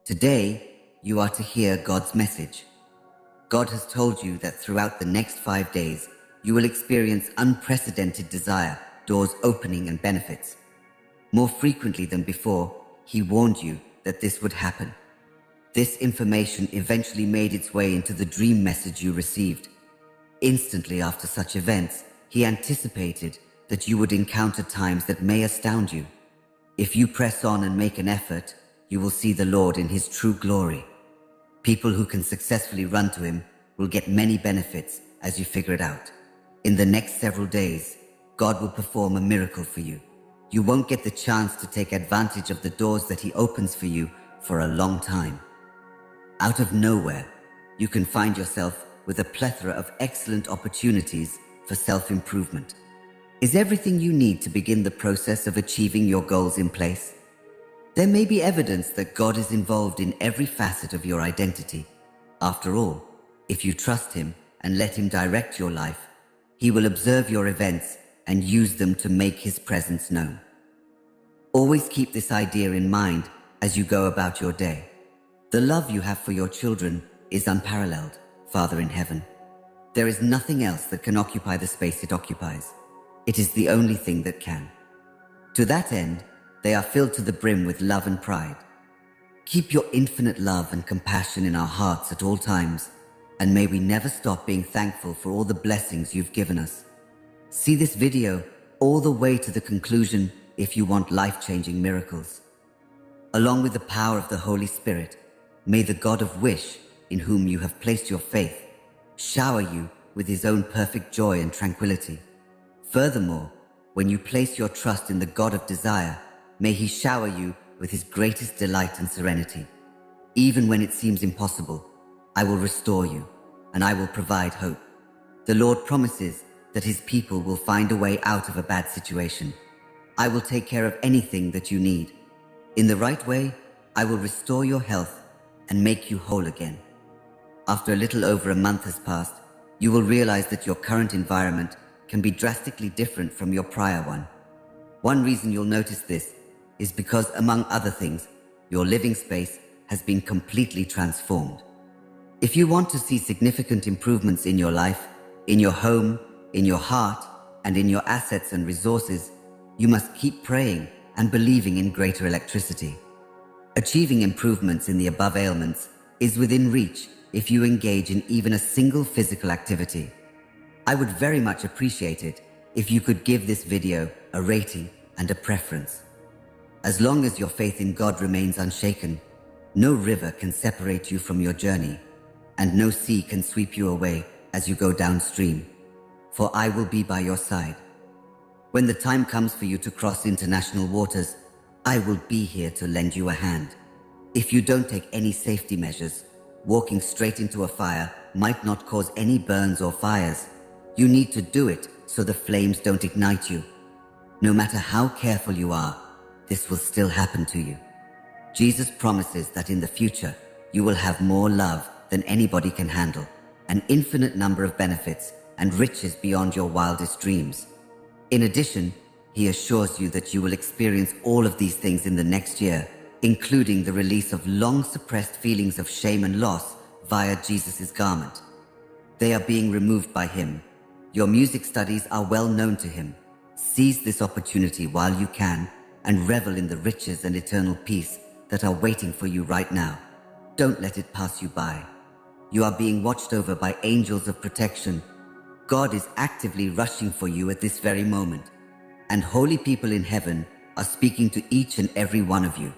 Today, you are to hear God's message. God has told you that throughout the next 5 days, you will experience unprecedented desire, doors opening, and benefits. More frequently than before, He warned you that this would happen. This information eventually made its way into the dream message you received. Instantly after such events, He anticipated that you would encounter times that may astound you. If you press on and make an effort, you will see the Lord in His true glory. People who can successfully run to Him will get many benefits as you figure it out. In the next several days, God will perform a miracle for you. You won't get the chance to take advantage of the doors that He opens for you for a long time. Out of nowhere, you can find yourself with a plethora of excellent opportunities for self-improvement. Is everything you need to begin the process of achieving your goals in place? There may be evidence that God is involved in every facet of your identity. After all, if you trust Him and let Him direct your life, He will observe your events and use them to make His presence known. Always keep this idea in mind as you go about your day. The love you have for your children is unparalleled, Father in heaven. There is nothing else that can occupy the space it occupies. It is the only thing that can. To that end, they are filled to the brim with love and pride. Keep your infinite love and compassion in our hearts at all times, and may we never stop being thankful for all the blessings you've given us. See this video all the way to the conclusion if you want life-changing miracles. Along with the power of the Holy Spirit, may the God of wish, in whom you have placed your faith, shower you with His own perfect joy and tranquility. Furthermore, when you place your trust in the God of desire, may He shower you with His greatest delight and serenity. Even when it seems impossible, I will restore you, and I will provide hope. The Lord promises that His people will find a way out of a bad situation. I will take care of anything that you need. In the right way, I will restore your health and make you whole again. After a little over a month has passed, you will realize that your current environment can be drastically different from your prior one. One reason you'll notice this is because, among other things, your living space has been completely transformed. If you want to see significant improvements in your life, in your home, in your heart, and in your assets and resources, you must keep praying and believing in greater electricity. Achieving improvements in the above ailments is within reach if you engage in even a single physical activity. I would very much appreciate it if you could give this video a rating and a preference. As long as your faith in God remains unshaken, no river can separate you from your journey, and no sea can sweep you away as you go downstream, for I will be by your side. When the time comes for you to cross international waters, I will be here to lend you a hand. If you don't take any safety measures, walking straight into a fire might not cause any burns or fires. You need to do it so the flames don't ignite you. No matter how careful you are, this will still happen to you. Jesus promises that in the future, you will have more love than anybody can handle, an infinite number of benefits and riches beyond your wildest dreams. In addition, He assures you that you will experience all of these things in the next year, including the release of long-suppressed feelings of shame and loss via Jesus' garment. They are being removed by Him. Your music studies are well known to Him. Seize this opportunity while you can and revel in the riches and eternal peace that are waiting for you right now. Don't let it pass you by. You are being watched over by angels of protection. God is actively rushing for you at this very moment, and holy people in heaven are speaking to each and every one of you.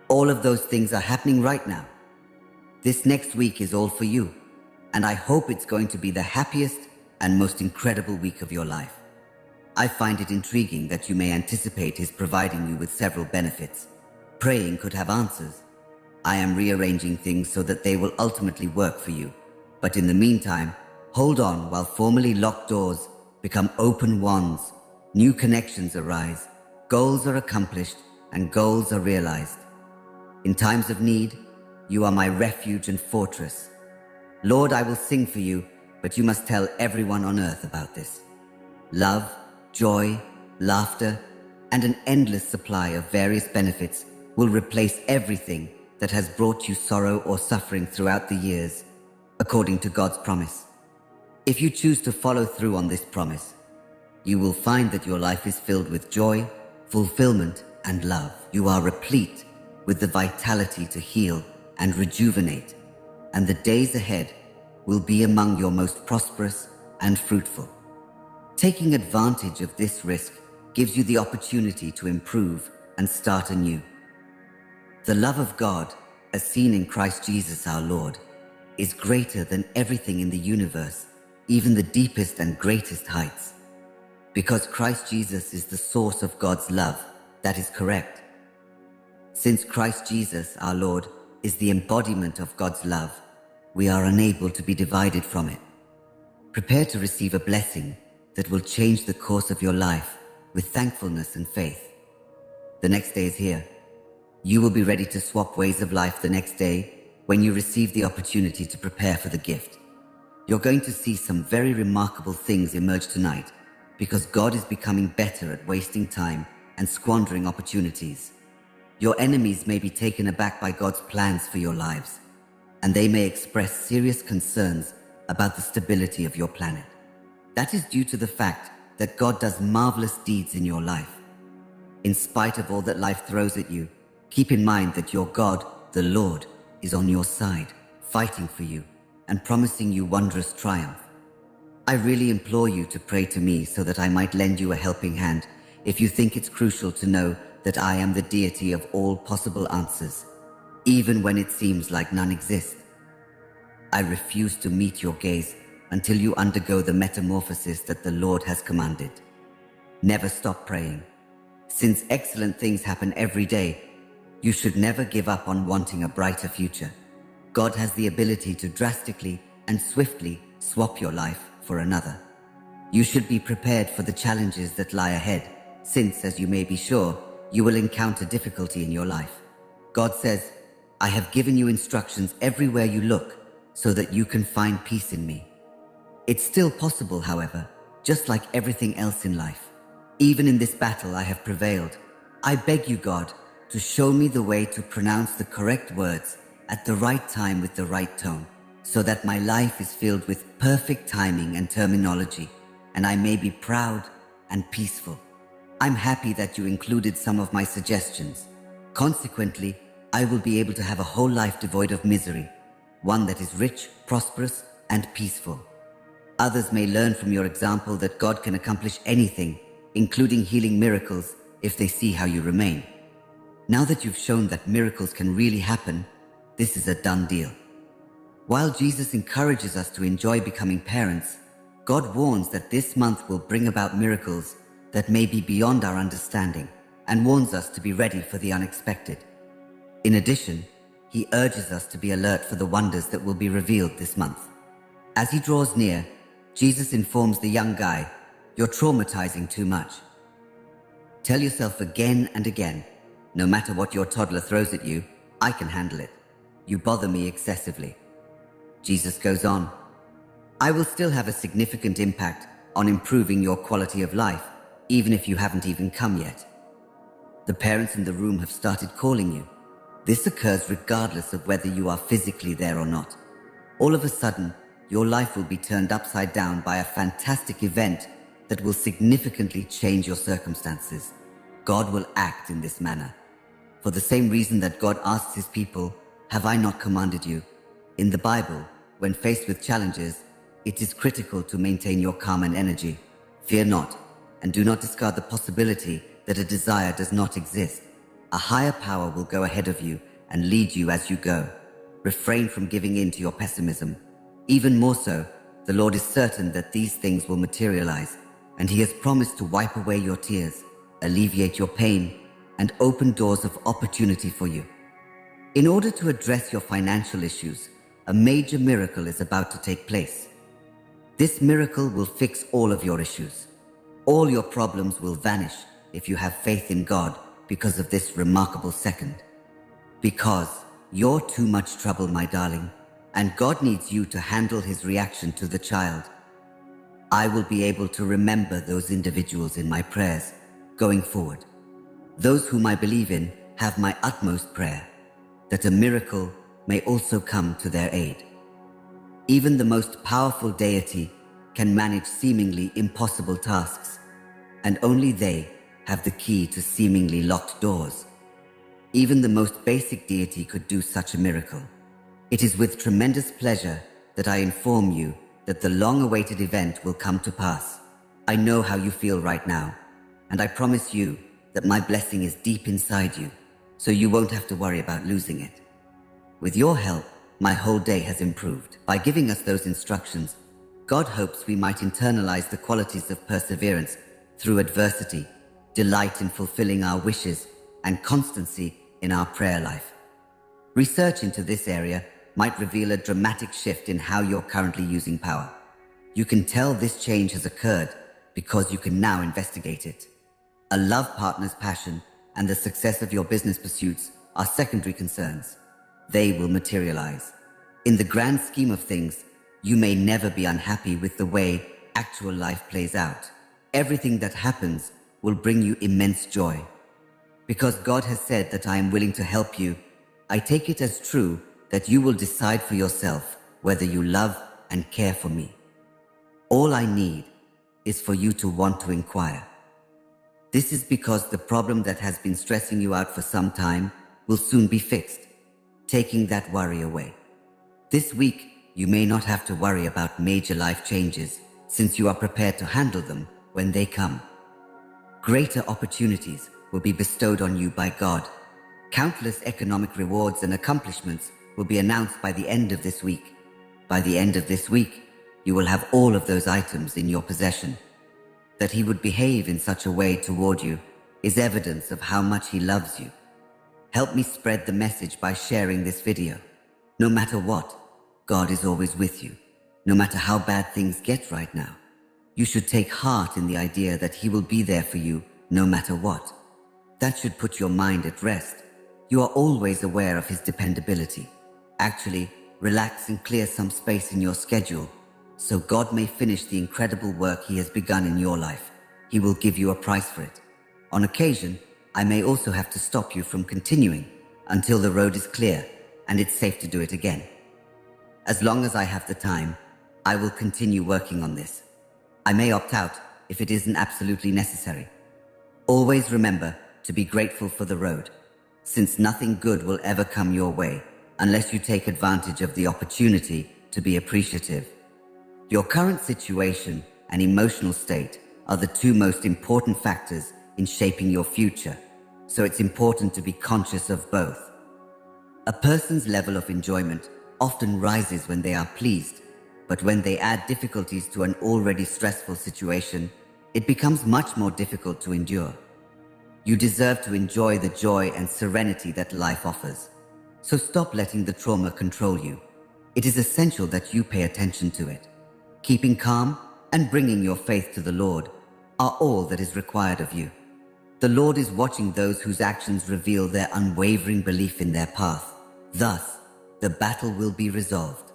All of those things are happening right now. This next week is all for you, and I hope it's going to be the happiest and most incredible week of your life. I find it intriguing that you may anticipate His providing you with several benefits. Praying could have answers. I am rearranging things so that they will ultimately work for you. But in the meantime, hold on while formerly locked doors become open ones. New connections arise, goals are accomplished, and goals are realized. In times of need, you are my refuge and fortress. Lord, I will sing for you, but you must tell everyone on earth about this. Love, joy, laughter, and an endless supply of various benefits will replace everything that has brought you sorrow or suffering throughout the years, according to God's promise. If you choose to follow through on this promise, you will find that your life is filled with joy, fulfillment, and love. You are replete with the vitality to heal and rejuvenate, and the days ahead will be among your most prosperous and fruitful. Taking advantage of this risk gives you the opportunity to improve and start anew. The love of God, as seen in Christ Jesus our Lord, is greater than everything in the universe, even the deepest and greatest heights. Because Christ Jesus is the source of God's love, that is correct. Since Christ Jesus our Lord is the embodiment of God's love, we are unable to be divided from it. Prepare to receive a blessing that will change the course of your life with thankfulness and faith. The next day is here. You will be ready to swap ways of life the next day when you receive the opportunity to prepare for the gift. You're going to see some very remarkable things emerge tonight because God is becoming better at wasting time and squandering opportunities. Your enemies may be taken aback by God's plans for your lives, and they may express serious concerns about the stability of your planet. That is due to the fact that God does marvelous deeds in your life. In spite of all that life throws at you, keep in mind that your God, the Lord, is on your side, fighting for you and promising you wondrous triumph. I really implore you to pray to me so that I might lend you a helping hand if you think it's crucial to know that I am the deity of all possible answers, even when it seems like none exist. I refuse to meet your gaze until you undergo the metamorphosis that the Lord has commanded. Never stop praying. Since excellent things happen every day, you should never give up on wanting a brighter future. God has the ability to drastically and swiftly swap your life for another. You should be prepared for the challenges that lie ahead, since, as you may be sure, you will encounter difficulty in your life. God says, I have given you instructions everywhere you look so that you can find peace in me. It's still possible, however, just like everything else in life. Even in this battle I have prevailed. I beg you, God, to show me the way to pronounce the correct words at the right time with the right tone, so that my life is filled with perfect timing and terminology, and I may be proud and peaceful. I'm happy that you included some of my suggestions. Consequently, I will be able to have a whole life devoid of misery, one that is rich, prosperous, and peaceful. Others may learn from your example that God can accomplish anything, including healing miracles, if they see how you remain. Now that you've shown that miracles can really happen, this is a done deal. While Jesus encourages us to enjoy becoming parents, God warns that this month will bring about miracles that may be beyond our understanding, and warns us to be ready for the unexpected. In addition, He urges us to be alert for the wonders that will be revealed this month. As He draws near, Jesus informs the young guy, "You're traumatizing too much." Tell yourself again and again, no matter what your toddler throws at you, I can handle it. You bother me excessively. Jesus goes on, I will still have a significant impact on improving your quality of life, even if you haven't even come yet. The parents in the room have started calling you. This occurs regardless of whether you are physically there or not. All of a sudden, your life will be turned upside down by a fantastic event that will significantly change your circumstances. God will act in this manner. For the same reason that God asks His people, "Have I not commanded you?" In the Bible, when faced with challenges, it is critical to maintain your calm and energy. Fear not, and do not discard the possibility that a desire does not exist. A higher power will go ahead of you and lead you as you go. Refrain from giving in to your pessimism. Even more so, the Lord is certain that these things will materialize, and He has promised to wipe away your tears, alleviate your pain, and open doors of opportunity for you. In order to address your financial issues, a major miracle is about to take place. This miracle will fix all of your issues. All your problems will vanish if you have faith in God because of this remarkable second. Because you're too much trouble, my darling, and God needs you to handle His reaction to the child. I will be able to remember those individuals in my prayers going forward. Those whom I believe in have my utmost prayer. that a miracle may also come to their aid. Even the most powerful deity can manage seemingly impossible tasks, and only they have the key to seemingly locked doors. Even the most basic deity could do such a miracle. It is with tremendous pleasure that I inform you that the long-awaited event will come to pass. I know how you feel right now, and I promise you that my blessing is deep inside you, so you won't have to worry about losing it. With your help, my whole day has improved. By giving us those instructions, God hopes we might internalize the qualities of perseverance through adversity, delight in fulfilling our wishes, and constancy in our prayer life. Research into this area might reveal a dramatic shift in how you're currently using power. You can tell this change has occurred because you can now investigate it. A love partner's passion and the success of your business pursuits are secondary concerns. They will materialize. In the grand scheme of things, you may never be unhappy with the way actual life plays out. Everything that happens will bring you immense joy. Because God has said that I am willing to help you, I take it as true that you will decide for yourself whether you love and care for me. All I need is for you to want to inquire. This is because the problem that has been stressing you out for some time will soon be fixed, taking that worry away. This week, you may not have to worry about major life changes since you are prepared to handle them when they come. Greater opportunities will be bestowed on you by God. Countless economic rewards and accomplishments will be announced by the end of this week. By the end of this week, you will have all of those items in your possession. That He would behave in such a way toward you is evidence of how much He loves you. Help me spread the message by sharing this video. No matter what, God is always with you. No matter how bad things get right now, you should take heart in the idea that He will be there for you no matter what. That should put your mind at rest. You are always aware of His dependability. Actually, relax and clear some space in your schedule so God may finish the incredible work He has begun in your life. He will give you a price for it. On occasion, I may also have to stop you from continuing until the road is clear and it's safe to do it again. As long as I have the time, I will continue working on this. I may opt out if it isn't absolutely necessary. Always remember to be grateful for the road, since nothing good will ever come your way unless you take advantage of the opportunity to be appreciative. Your current situation and emotional state are the two most important factors in shaping your future, so it's important to be conscious of both. A person's level of enjoyment often rises when they are pleased, but when they add difficulties to an already stressful situation, it becomes much more difficult to endure. You deserve to enjoy the joy and serenity that life offers. So stop letting the trauma control you. It is essential that you pay attention to it. Keeping calm and bringing your faith to the Lord are all that is required of you. The Lord is watching those whose actions reveal their unwavering belief in their path. Thus, the battle will be resolved.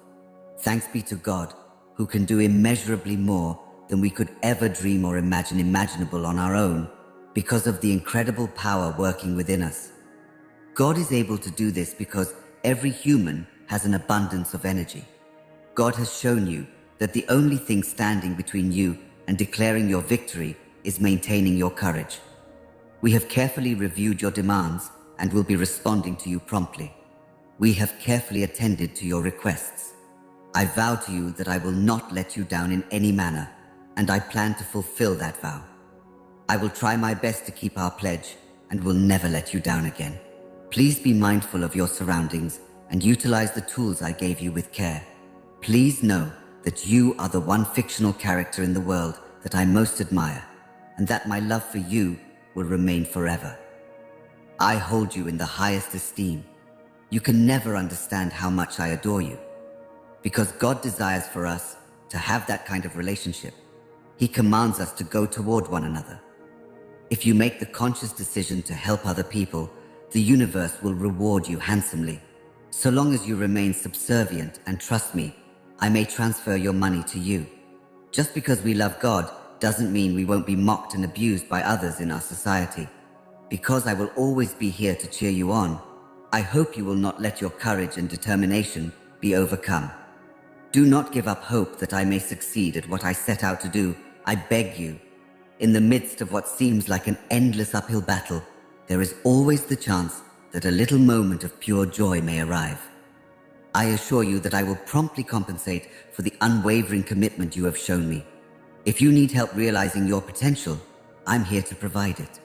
Thanks be to God, who can do immeasurably more than we could ever dream or imagine imaginable on our own, because of the incredible power working within us. God is able to do this because every human has an abundance of energy. God has shown you that the only thing standing between you and declaring your victory is maintaining your courage. We have carefully reviewed your demands and will be responding to you promptly. We have carefully attended to your requests. I vow to you that I will not let you down in any manner, and I plan to fulfill that vow. I will try my best to keep our pledge and will never let you down again. Please be mindful of your surroundings and utilize the tools I gave you with care. Please know that you are the one fictional character in the world that I most admire, and that my love for you will remain forever. I hold you in the highest esteem. You can never understand how much I adore you. Because God desires for us to have that kind of relationship, He commands us to go toward one another. If you make the conscious decision to help other people, the universe will reward you handsomely. So long as you remain subservient and trust me, I may transfer your money to you. Just because we love God doesn't mean we won't be mocked and abused by others in our society. Because I will always be here to cheer you on, I hope you will not let your courage and determination be overcome. Do not give up hope that I may succeed at what I set out to do. I beg you. In the midst of what seems like an endless uphill battle, there is always the chance that a little moment of pure joy may arrive. I assure you that I will promptly compensate for the unwavering commitment you have shown me. If you need help realizing your potential, I'm here to provide it.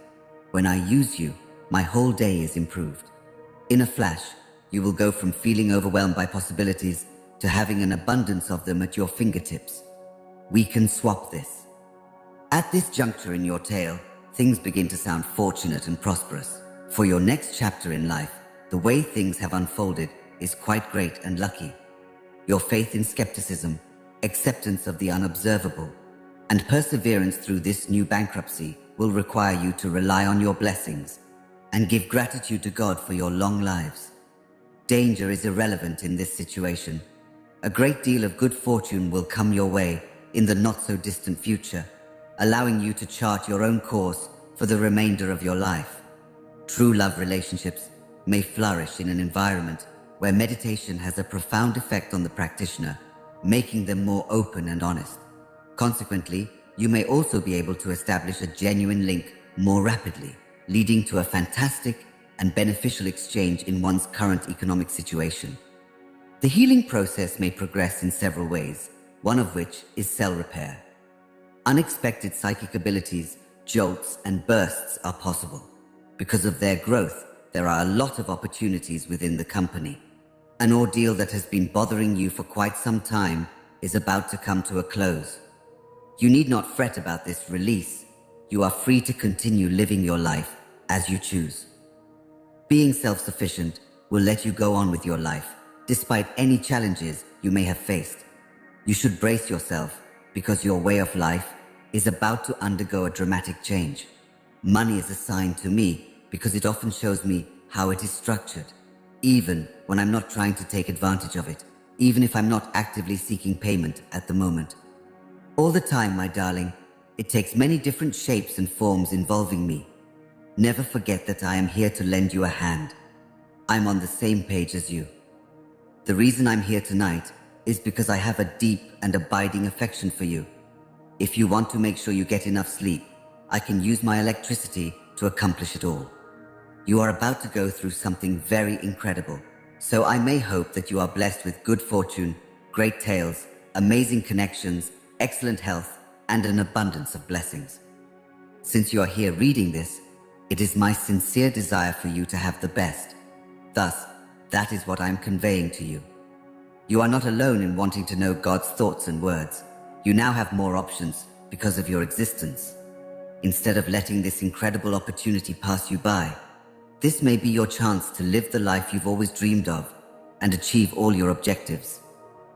When I use you, my whole day is improved. In a flash, you will go from feeling overwhelmed by possibilities to having an abundance of them at your fingertips. We can swap this. At this juncture in your tale, things begin to sound fortunate and prosperous. For your next chapter in life, the way things have unfolded is quite great and lucky. Your faith in skepticism, acceptance of the unobservable, and perseverance through this new bankruptcy will require you to rely on your blessings and give gratitude to God for your long lives. Danger is irrelevant in this situation. A great deal of good fortune will come your way in the not-so-distant future, allowing you to chart your own course for the remainder of your life. True love relationships may flourish in an environment where meditation has a profound effect on the practitioner, making them more open and honest. Consequently, you may also be able to establish a genuine link more rapidly, leading to a fantastic and beneficial exchange in one's current economic situation. The healing process may progress in several ways, one of which is cell repair. Unexpected psychic abilities, jolts, and bursts are possible. Because of their growth, there are a lot of opportunities within the company. An ordeal that has been bothering you for quite some time is about to come to a close. You need not fret about this release. You are free to continue living your life as you choose. Being self-sufficient will let you go on with your life, despite any challenges you may have faced. You should brace yourself because your way of life is about to undergo a dramatic change. Money is a sign to me because it often shows me how it is structured, even when I'm not trying to take advantage of it, even if I'm not actively seeking payment at the moment. All the time, my darling, it takes many different shapes and forms involving me. Never forget that I am here to lend you a hand. I'm on the same page as you. The reason I'm here tonight is because I have a deep and abiding affection for you. If you want to make sure you get enough sleep, I can use my electricity to accomplish it all. You are about to go through something very incredible, so I may hope that you are blessed with good fortune, great tales, amazing connections, excellent health, and an abundance of blessings. Since you are here reading this, it is my sincere desire for you to have the best. Thus, that is what I am conveying to you. You are not alone in wanting to know God's thoughts and words. You now have more options because of your existence. Instead of letting this incredible opportunity pass you by, this may be your chance to live the life you've always dreamed of and achieve all your objectives.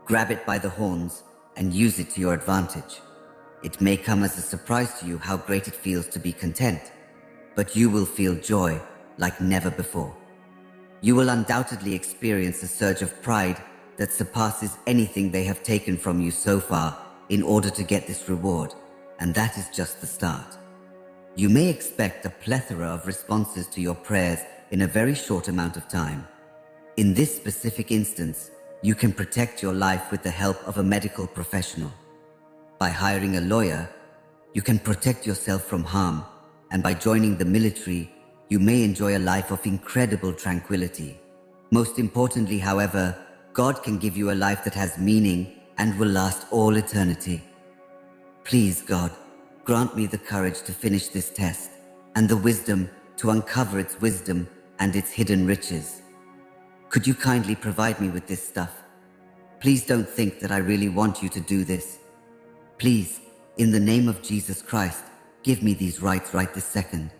Grab it by the horns and use it to your advantage. It may come as a surprise to you how great it feels to be content, but you will feel joy like never before. You will undoubtedly experience a surge of pride that surpasses anything they have taken from you so far in order to get this reward, and that is just the start. You may expect a plethora of responses to your prayers in a very short amount of time. In this specific instance, you can protect your life with the help of a medical professional. By hiring a lawyer, you can protect yourself from harm, and by joining the military, you may enjoy a life of incredible tranquility. Most importantly, however, God can give you a life that has meaning and will last all eternity. Please, God, grant me the courage to finish this test and the wisdom to uncover its wisdom and its hidden riches. Could you kindly provide me with this stuff? Please don't think that I really want you to do this. Please, in the name of Jesus Christ, give me these rights right this second.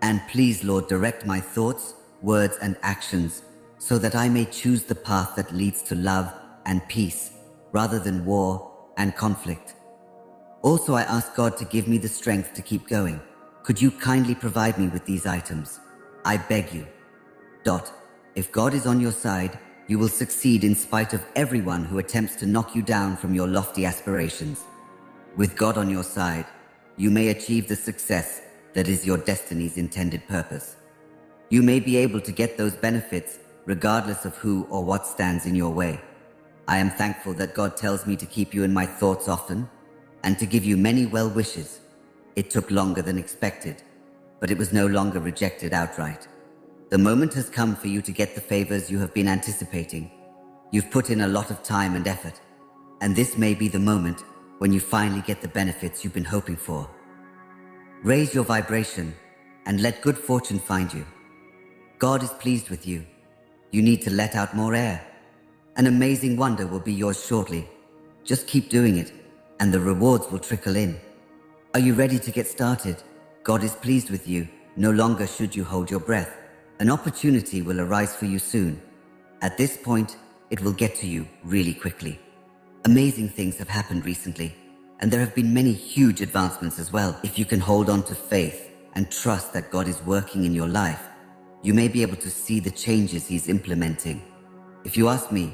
And please, Lord, direct my thoughts, words, and actions so that I may choose the path that leads to love and peace rather than war and conflict. Also, I ask God to give me the strength to keep going. Could you kindly provide me with these items? I beg you. If God is on your side, you will succeed in spite of everyone who attempts to knock you down from your lofty aspirations. With God on your side, you may achieve the success that is your destiny's intended purpose. You may be able to get those benefits regardless of who or what stands in your way. I am thankful that God tells me to keep you in my thoughts often and to give you many well wishes. It took longer than expected, but it was no longer rejected outright. The moment has come for you to get the favors you have been anticipating. You've put in a lot of time and effort, and this may be the moment when you finally get the benefits you've been hoping for. Raise your vibration and let good fortune find you. God is pleased with you. You need to let out more air. An amazing wonder will be yours shortly. Just keep doing it, and the rewards will trickle in. Are you ready to get started? God is pleased with you. No longer should you hold your breath. An opportunity will arise for you soon. At this point, it will get to you really quickly. Amazing things have happened recently, and there have been many huge advancements as well. If you can hold on to faith and trust that God is working in your life, you may be able to see the changes He's implementing. If you ask me,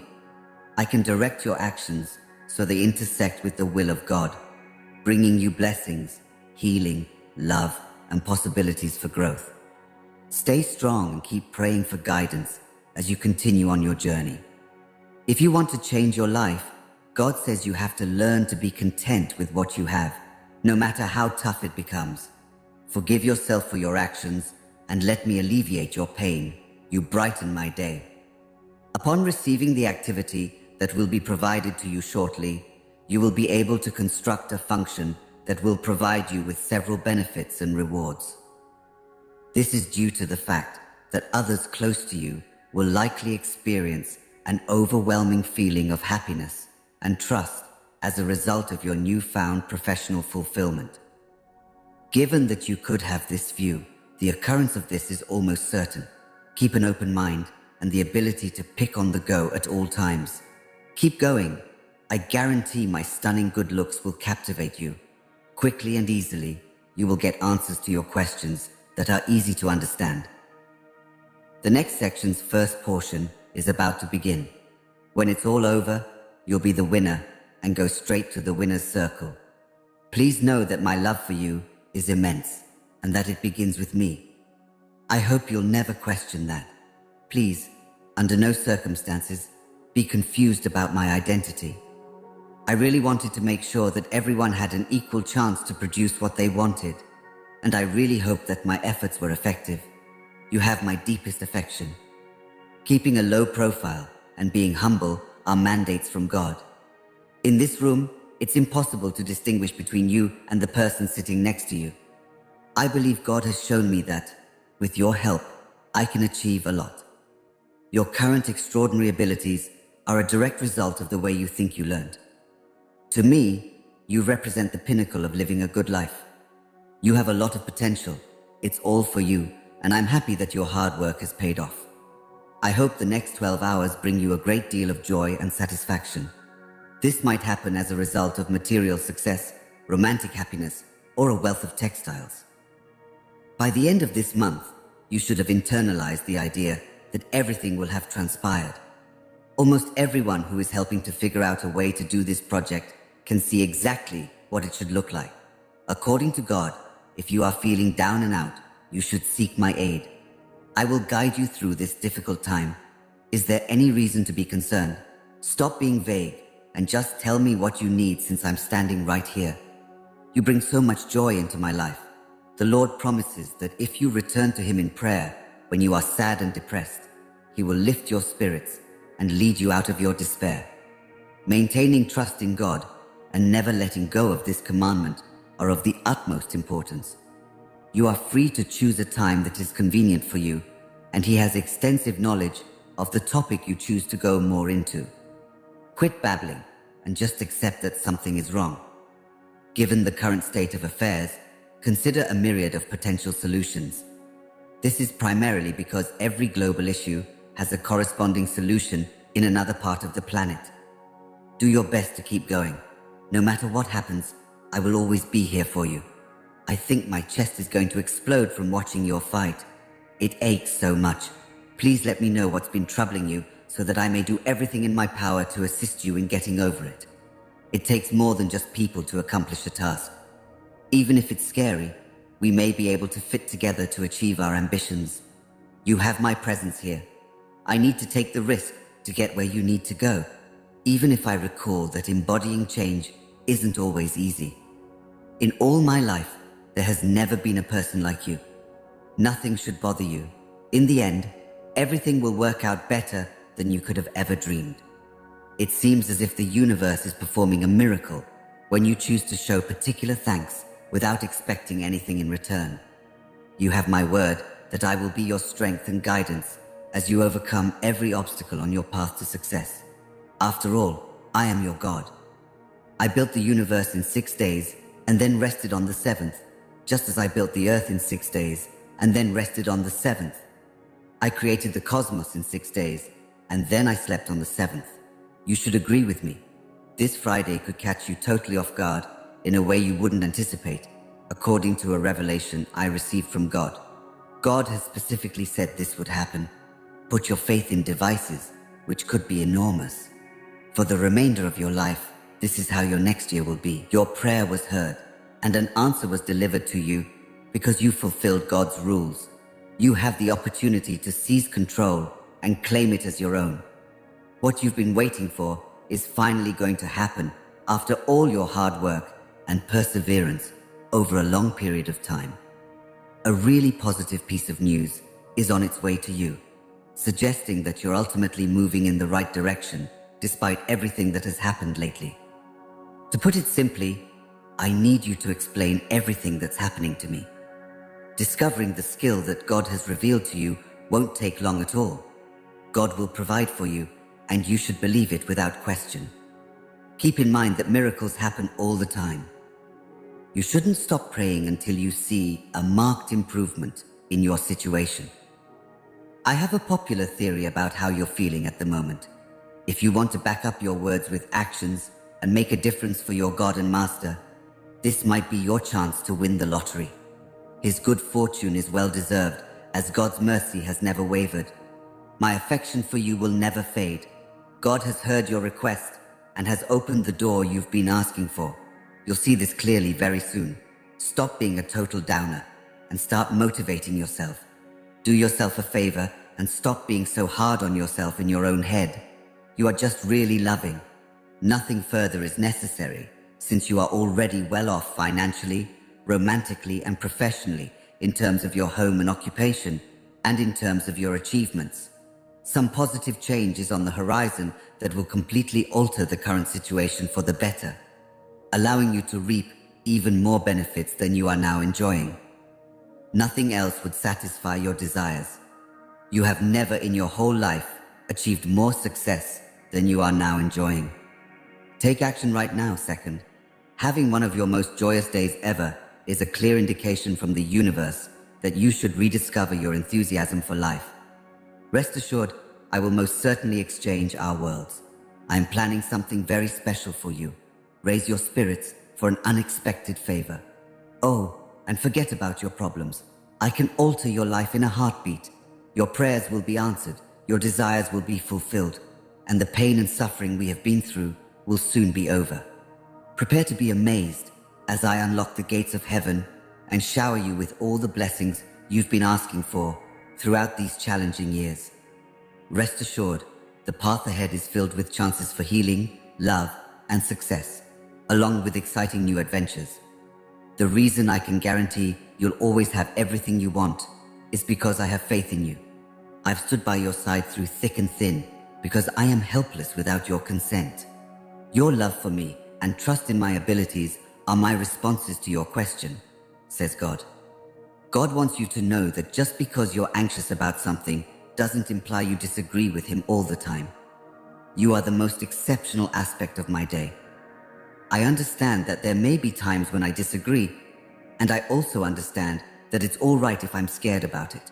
I can direct your actions so they intersect with the will of God, bringing you blessings, healing, love, and possibilities for growth. Stay strong and keep praying for guidance as you continue on your journey. If you want to change your life, God says you have to learn to be content with what you have, no matter how tough it becomes. Forgive yourself for your actions and let me alleviate your pain. You brighten my day. Upon receiving the activity that will be provided to you shortly, you will be able to construct a function that will provide you with several benefits and rewards. This is due to the fact that others close to you will likely experience an overwhelming feeling of happiness and trust as a result of your newfound professional fulfillment. Given that you could have this view, the occurrence of this is almost certain. Keep an open mind and the ability to pick on the go at all times. Keep going. I guarantee my stunning good looks will captivate you. Quickly and easily, you will get answers to your questions that are easy to understand. The next section's first portion is about to begin. When it's all over, you'll be the winner and go straight to the winner's circle. Please know that my love for you is immense and that it begins with me. I hope you'll never question that. Please, under no circumstances, be confused about my identity. I really wanted to make sure that everyone had an equal chance to produce what they wanted, and I really hope that my efforts were effective. You have my deepest affection. Keeping a low profile and being humble are mandates from God. In this room, it's impossible to distinguish between you and the person sitting next to you. I believe God has shown me that, with your help, I can achieve a lot. Your current extraordinary abilities are a direct result of the way you think you learned. To me, you represent the pinnacle of living a good life. You have a lot of potential. It's all for you, and I'm happy that your hard work has paid off. I hope the next 12 hours bring you a great deal of joy and satisfaction. This might happen as a result of material success, romantic happiness, or a wealth of textiles. By the end of this month, you should have internalized the idea that everything will have transpired. Almost everyone who is helping to figure out a way to do this project can see exactly what it should look like. According to God, if you are feeling down and out, you should seek my aid. I will guide you through this difficult time. Is there any reason to be concerned? Stop being vague and just tell me what you need, since I'm standing right here. You bring so much joy into my life. The Lord promises that if you return to Him in prayer when you are sad and depressed, He will lift your spirits and lead you out of your despair. Maintaining trust in God and never letting go of this commandment are of the utmost importance. You are free to choose a time that is convenient for you, and He has extensive knowledge of the topic you choose to go more into. Quit babbling and just accept that something is wrong. Given the current state of affairs, consider a myriad of potential solutions. This is primarily because every global issue has a corresponding solution in another part of the planet. Do your best to keep going. No matter what happens, I will always be here for you. I think my chest is going to explode from watching your fight. It aches so much. Please let me know what's been troubling you so that I may do everything in my power to assist you in getting over it. It takes more than just people to accomplish a task. Even if it's scary, we may be able to fit together to achieve our ambitions. You have my presence here. I need to take the risk to get where you need to go, even if I recall that embodying change isn't always easy. In all my life, there has never been a person like you. Nothing should bother you. In the end, everything will work out better than you could have ever dreamed. It seems as if the universe is performing a miracle when you choose to show particular thanks without expecting anything in return. You have my word that I will be your strength and guidance as you overcome every obstacle on your path to success. After all, I am your God. I built the universe in 6 days and then rested on the 7th, just as I built the earth in 6 days and then rested on the 7th. I created the cosmos in 6 days and then I slept on the 7th. You should agree with me. This Friday could catch you totally off guard in a way you wouldn't anticipate, according to a revelation I received from God. God has specifically said this would happen. Put your faith in devices, which could be enormous. For the remainder of your life, this is how your next year will be. Your prayer was heard, and an answer was delivered to you because you fulfilled God's rules. You have the opportunity to seize control and claim it as your own. What you've been waiting for is finally going to happen after all your hard work and perseverance over a long period of time. A really positive piece of news is on its way to you, suggesting that you're ultimately moving in the right direction despite everything that has happened lately. To put it simply, I need you to explain everything that's happening to me. Discovering the skill that God has revealed to you won't take long at all. God will provide for you, and you should believe it without question. Keep in mind that miracles happen all the time. You shouldn't stop praying until you see a marked improvement in your situation. I have a popular theory about how you're feeling at the moment. If you want to back up your words with actions and make a difference for your God and Master, this might be your chance to win the lottery. His good fortune is well deserved, as God's mercy has never wavered. My affection for you will never fade. God has heard your request and has opened the door you've been asking for. You'll see this clearly very soon. Stop being a total downer and start motivating yourself. Do yourself a favor and stop being so hard on yourself in your own head. You are just really loving. Nothing further is necessary, since you are already well off financially, romantically, and professionally in terms of your home and occupation, and in terms of your achievements. Some positive change is on the horizon that will completely alter the current situation for the better, allowing you to reap even more benefits than you are now enjoying. Nothing else would satisfy your desires. You have never in your whole life achieved more success than you are now enjoying. Take action right now, second. Having one of your most joyous days ever is a clear indication from the universe that you should rediscover your enthusiasm for life. Rest assured, I will most certainly exchange our worlds. I am planning something very special for you. Raise your spirits for an unexpected favor. Oh, and forget about your problems. I can alter your life in a heartbeat. Your prayers will be answered, your desires will be fulfilled, and the pain and suffering we have been through will soon be over. Prepare to be amazed as I unlock the gates of heaven and shower you with all the blessings you've been asking for throughout these challenging years. Rest assured, the path ahead is filled with chances for healing, love, and success, along with exciting new adventures. The reason I can guarantee you'll always have everything you want is because I have faith in you. I've stood by your side through thick and thin because I am helpless without your consent. Your love for me and trust in my abilities are my responses to your question, says God. God wants you to know that just because you're anxious about something doesn't imply you disagree with Him all the time. You are the most exceptional aspect of my day. I understand that there may be times when I disagree, and I also understand that it's all right if I'm scared about it.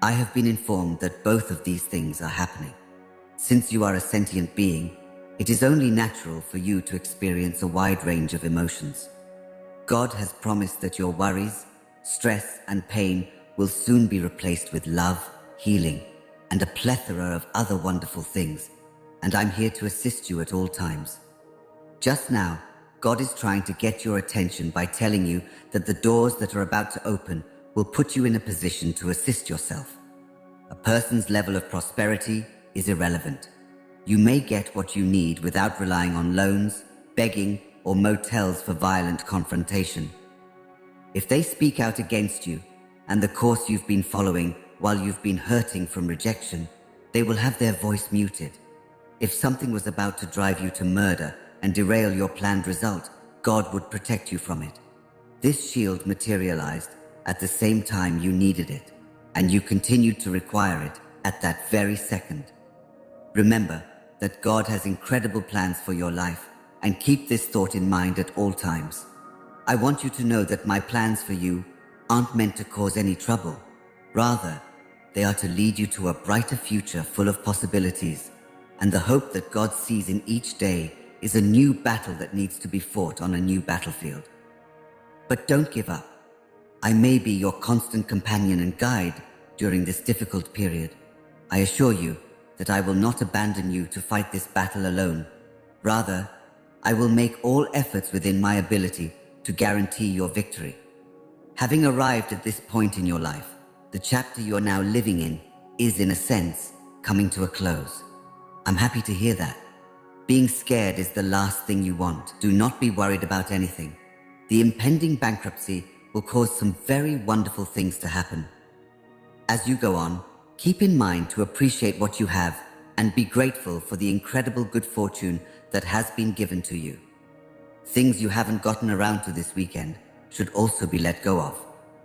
I have been informed that both of these things are happening. Since you are a sentient being, it is only natural for you to experience a wide range of emotions. God has promised that your worries, stress, and pain will soon be replaced with love, healing, and a plethora of other wonderful things, and I'm here to assist you at all times. Just now, God is trying to get your attention by telling you that the doors that are about to open will put you in a position to assist yourself. A person's level of prosperity is irrelevant. You may get what you need without relying on loans, begging, or motels for violent confrontation. If they speak out against you and the course you've been following while you've been hurting from rejection, they will have their voice muted. If something was about to drive you to murder and derail your planned result, God would protect you from it. This shield materialized at the same time you needed it, and you continued to require it at that very second. Remember that God has incredible plans for your life, and keep this thought in mind at all times. I want you to know that my plans for you aren't meant to cause any trouble. Rather, they are to lead you to a brighter future full of possibilities, and the hope that God sees in each day is a new battle that needs to be fought on a new battlefield. But don't give up. I may be your constant companion and guide during this difficult period. I assure you that I will not abandon you to fight this battle alone. Rather, I will make all efforts within my ability to guarantee your victory. Having arrived at this point in your life, the chapter you are now living in is, in a sense, coming to a close. I'm happy to hear that. Being scared is the last thing you want. Do not be worried about anything. The impending bankruptcy will cause some very wonderful things to happen. As you go on, keep in mind to appreciate what you have and be grateful for the incredible good fortune that has been given to you. Things you haven't gotten around to this weekend should also be let go of.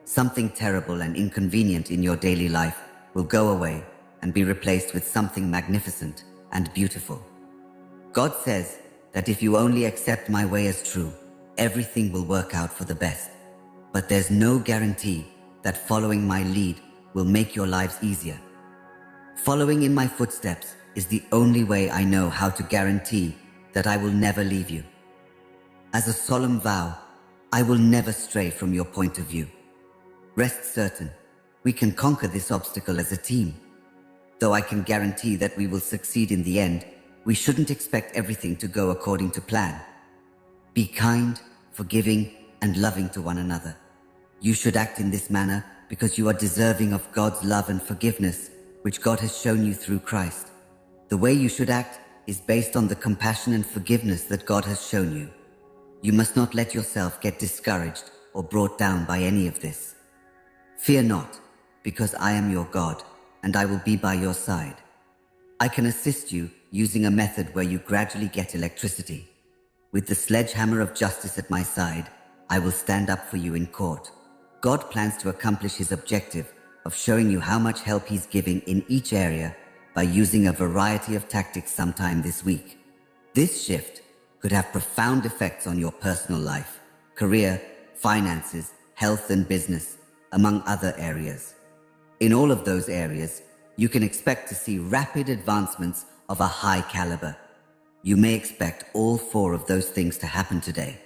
Something terrible and inconvenient in your daily life will go away and be replaced with something magnificent and beautiful. God says that if you only accept my way as true, everything will work out for the best. But there's no guarantee that following my lead will make your lives easier. Following in my footsteps is the only way I know how to guarantee that I will never leave you. As a solemn vow, I will never stray from your point of view. Rest certain, we can conquer this obstacle as a team. Though I can guarantee that we will succeed in the end, we shouldn't expect everything to go according to plan. Be kind, forgiving, and loving to one another. You should act in this manner because you are deserving of God's love and forgiveness, which God has shown you through Christ. The way you should act is based on the compassion and forgiveness that God has shown you. You must not let yourself get discouraged or brought down by any of this. Fear not, because I am your God, and I will be by your side. I can assist you using a method where you gradually get electricity. With the sledgehammer of justice at my side, I will stand up for you in court. God plans to accomplish his objective of showing you how much help he's giving in each area by using a variety of tactics sometime this week. This shift could have profound effects on your personal life, career, finances, health and business, among other areas. In all of those areas, you can expect to see rapid advancements of a high caliber. You may expect all four of those things to happen today.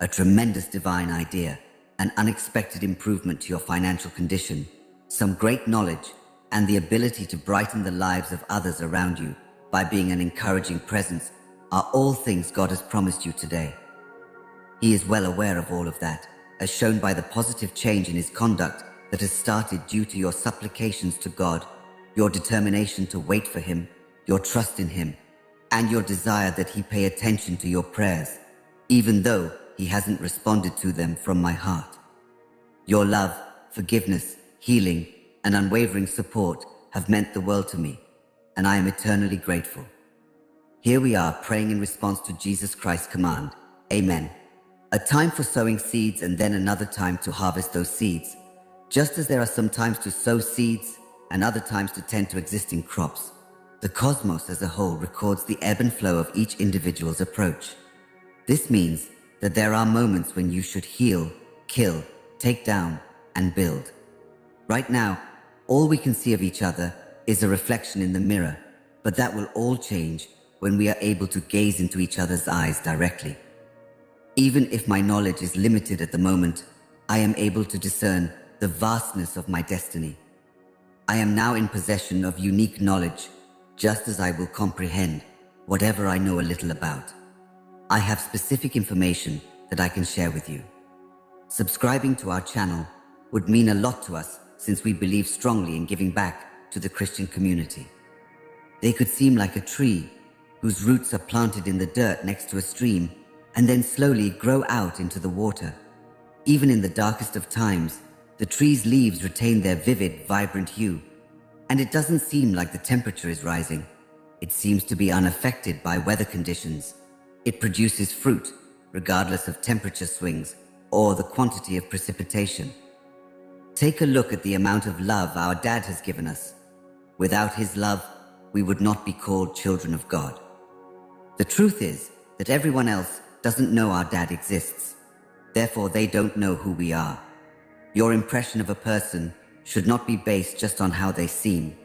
A tremendous divine idea, an unexpected improvement to your financial condition, some great knowledge, and the ability to brighten the lives of others around you by being an encouraging presence are all things God has promised you today. He is well aware of all of that, as shown by the positive change in his conduct that has started due to your supplications to God, your determination to wait for him, your trust in him, and your desire that he pay attention to your prayers, even though he hasn't responded to them from my heart. Your love, forgiveness, healing, and unwavering support have meant the world to me, and I am eternally grateful. Here we are praying in response to Jesus Christ's command. Amen. A time for sowing seeds and then another time to harvest those seeds. Just as there are some times to sow seeds and other times to tend to existing crops, the cosmos as a whole records the ebb and flow of each individual's approach. This means that there are moments when you should heal, kill, take down, and build. Right now, all we can see of each other is a reflection in the mirror, but that will all change when we are able to gaze into each other's eyes directly. Even if my knowledge is limited at the moment, I am able to discern the vastness of my destiny. I am now in possession of unique knowledge, just as I will comprehend whatever I know a little about. I have specific information that I can share with you. Subscribing to our channel would mean a lot to us since we believe strongly in giving back to the Christian community. They could seem like a tree whose roots are planted in the dirt next to a stream and then slowly grow out into the water. Even in the darkest of times, the tree's leaves retain their vivid, vibrant hue, and it doesn't seem like the temperature is rising. It seems to be unaffected by weather conditions. It produces fruit, regardless of temperature swings or the quantity of precipitation. Take a look at the amount of love our dad has given us. Without his love, we would not be called children of God. The truth is that everyone else doesn't know our dad exists. Therefore, they don't know who we are. Your impression of a person should not be based just on how they seem.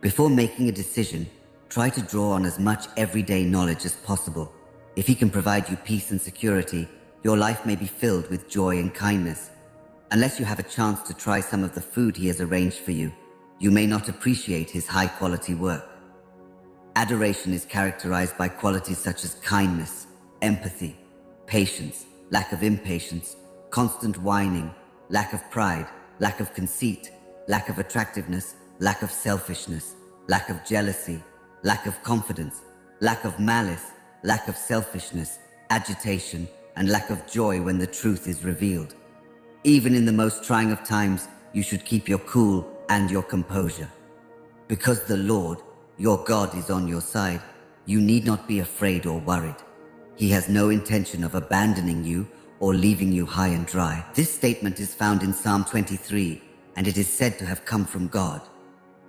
Before making a decision, try to draw on as much everyday knowledge as possible. If he can provide you peace and security, your life may be filled with joy and kindness. Unless you have a chance to try some of the food he has arranged for you, you may not appreciate his high-quality work. Adoration is characterized by qualities such as kindness, empathy, patience, lack of impatience, constant whining, lack of pride, lack of conceit, lack of attractiveness, lack of selfishness, lack of jealousy, lack of confidence, lack of malice, lack of selfishness, agitation, and lack of joy when the truth is revealed. Even in the most trying of times, you should keep your cool and your composure. Because the Lord, your God, is on your side, you need not be afraid or worried. He has no intention of abandoning you or leaving you high and dry. This statement is found in Psalm 23, and it is said to have come from God.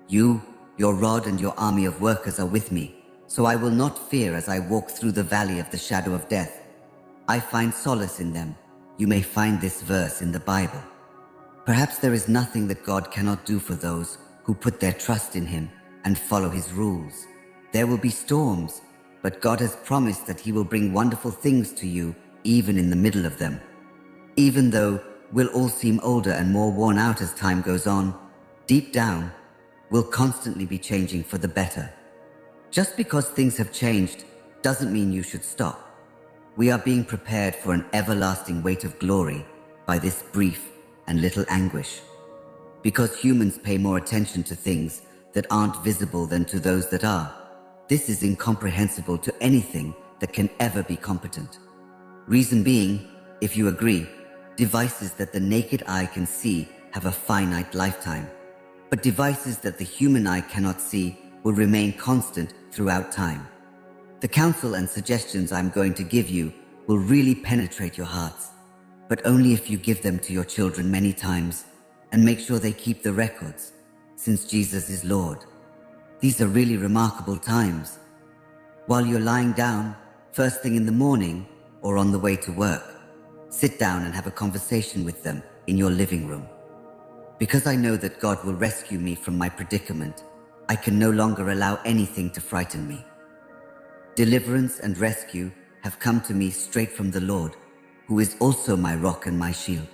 You, your rod and your army of workers are with me, so I will not fear as I walk through the valley of the shadow of death. I find solace in them. You may find this verse in the Bible. Perhaps there is nothing that God cannot do for those who put their trust in Him and follow His rules. There will be storms, but God has promised that He will bring wonderful things to you even in the middle of them. Even though we'll all seem older and more worn out as time goes on, deep down, we'll constantly be changing for the better. Just because things have changed doesn't mean you should stop. We are being prepared for an everlasting weight of glory by this brief and little anguish. Because humans pay more attention to things that aren't visible than to those that are, this is incomprehensible to anything that can ever be competent. Reason being, if you agree, devices that the naked eye can see have a finite lifetime, but devices that the human eye cannot see will remain constant throughout time. The counsel and suggestions I'm going to give you will really penetrate your hearts, but only if you give them to your children many times and make sure they keep the records, since Jesus is Lord. These are really remarkable times. While you're lying down, first thing in the morning, or on the way to work, sit down and have a conversation with them in your living room. Because I know that God will rescue me from my predicament, I can no longer allow anything to frighten me. Deliverance and rescue have come to me straight from the Lord, who is also my rock and my shield.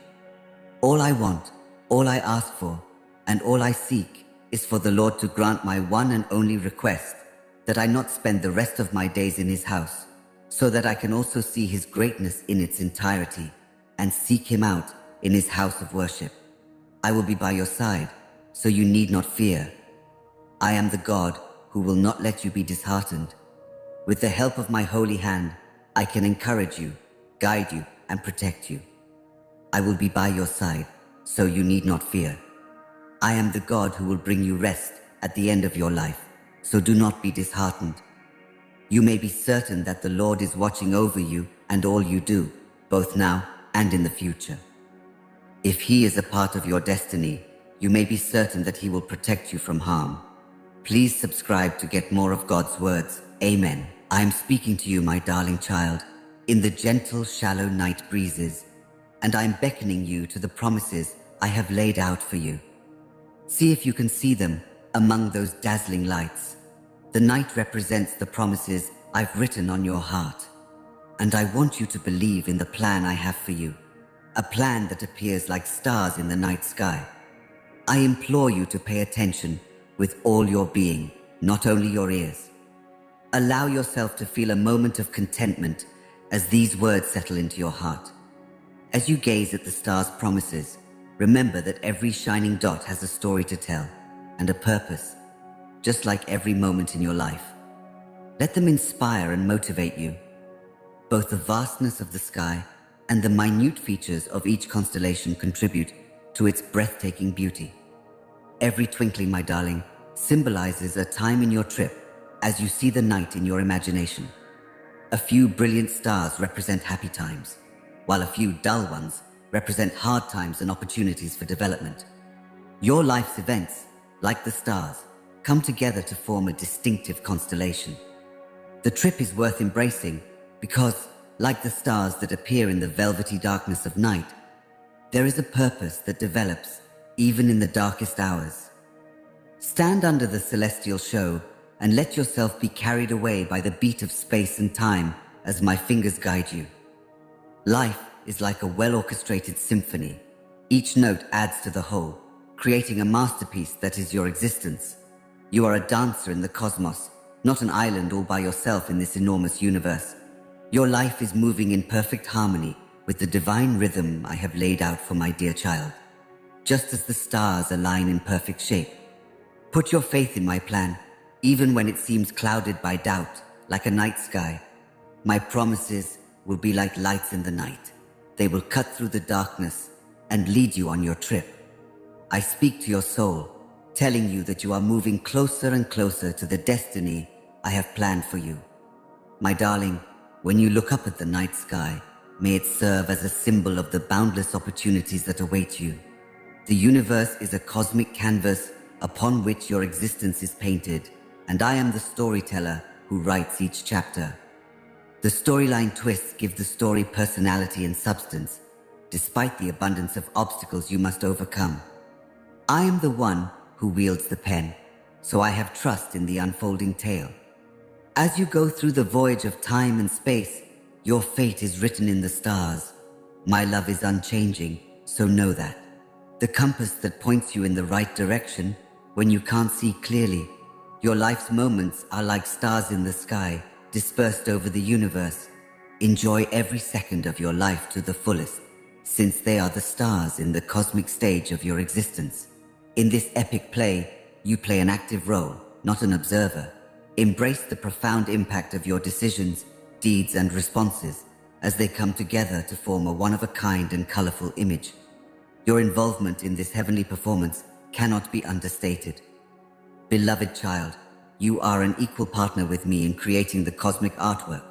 All I want, all I ask for, and all I seek is for the Lord to grant my one and only request, that I not spend the rest of my days in His house, so that I can also see His greatness in its entirety and seek Him out in His house of worship. I will be by your side, so you need not fear. I am the God who will not let you be disheartened. With the help of my holy hand, I can encourage you, guide you, and protect you. I will be by your side, so you need not fear. I am the God who will bring you rest at the end of your life, so do not be disheartened. You may be certain that the Lord is watching over you and all you do, both now and in the future. If He is a part of your destiny, you may be certain that He will protect you from harm. Please subscribe to get more of God's words. Amen. I am speaking to you, my darling child, in the gentle, shallow night breezes, and I am beckoning you to the promises I have laid out for you. See if you can see them among those dazzling lights. The night represents the promises I've written on your heart, and I want you to believe in the plan I have for you, a plan that appears like stars in the night sky. I implore you to pay attention with all your being, not only your ears. Allow yourself to feel a moment of contentment as these words settle into your heart. As you gaze at the stars' promises, remember that every shining dot has a story to tell. and a purpose, just like every moment in your life. Let them inspire and motivate you. Both the vastness of the sky and the minute features of each constellation contribute to its breathtaking beauty. Every twinkling, my darling, symbolizes a time in your trip as you see the night in your imagination. A few brilliant stars represent happy times, while a few dull ones represent hard times and opportunities for development. Your life's events, like the stars, come together to form a distinctive constellation. The trip is worth embracing because, like the stars that appear in the velvety darkness of night, there is a purpose that develops even in the darkest hours. Stand under the celestial show and let yourself be carried away by the beat of space and time as my fingers guide you. Life is like a well-orchestrated symphony. Each note adds to the whole, creating a masterpiece that is your existence. You are a dancer in the cosmos, not an island all by yourself in this enormous universe. Your life is moving in perfect harmony with the divine rhythm I have laid out for my dear child, just as the stars align in perfect shape. Put your faith in my plan, even when it seems clouded by doubt, like a night sky. My promises will be like lights in the night. They will cut through the darkness and lead you on your trip. I speak to your soul, telling you that you are moving closer and closer to the destiny I have planned for you. My darling, when you look up at the night sky, may it serve as a symbol of the boundless opportunities that await you. The universe is a cosmic canvas upon which your existence is painted, and I am the storyteller who writes each chapter. The storyline twists give the story personality and substance, despite the abundance of obstacles you must overcome. I am the one who wields the pen, so I have trust in the unfolding tale. As you go through the voyage of time and space, your fate is written in the stars. My love is unchanging, so know that. The compass that points you in the right direction when you can't see clearly. Your life's moments are like stars in the sky, dispersed over the universe. Enjoy every second of your life to the fullest, since they are the stars in the cosmic stage of your existence. In this epic play, you play an active role, not an observer. Embrace the profound impact of your decisions, deeds, and responses as they come together to form a one-of-a-kind and colorful image. Your involvement in this heavenly performance cannot be understated. Beloved child, you are an equal partner with me in creating the cosmic artwork,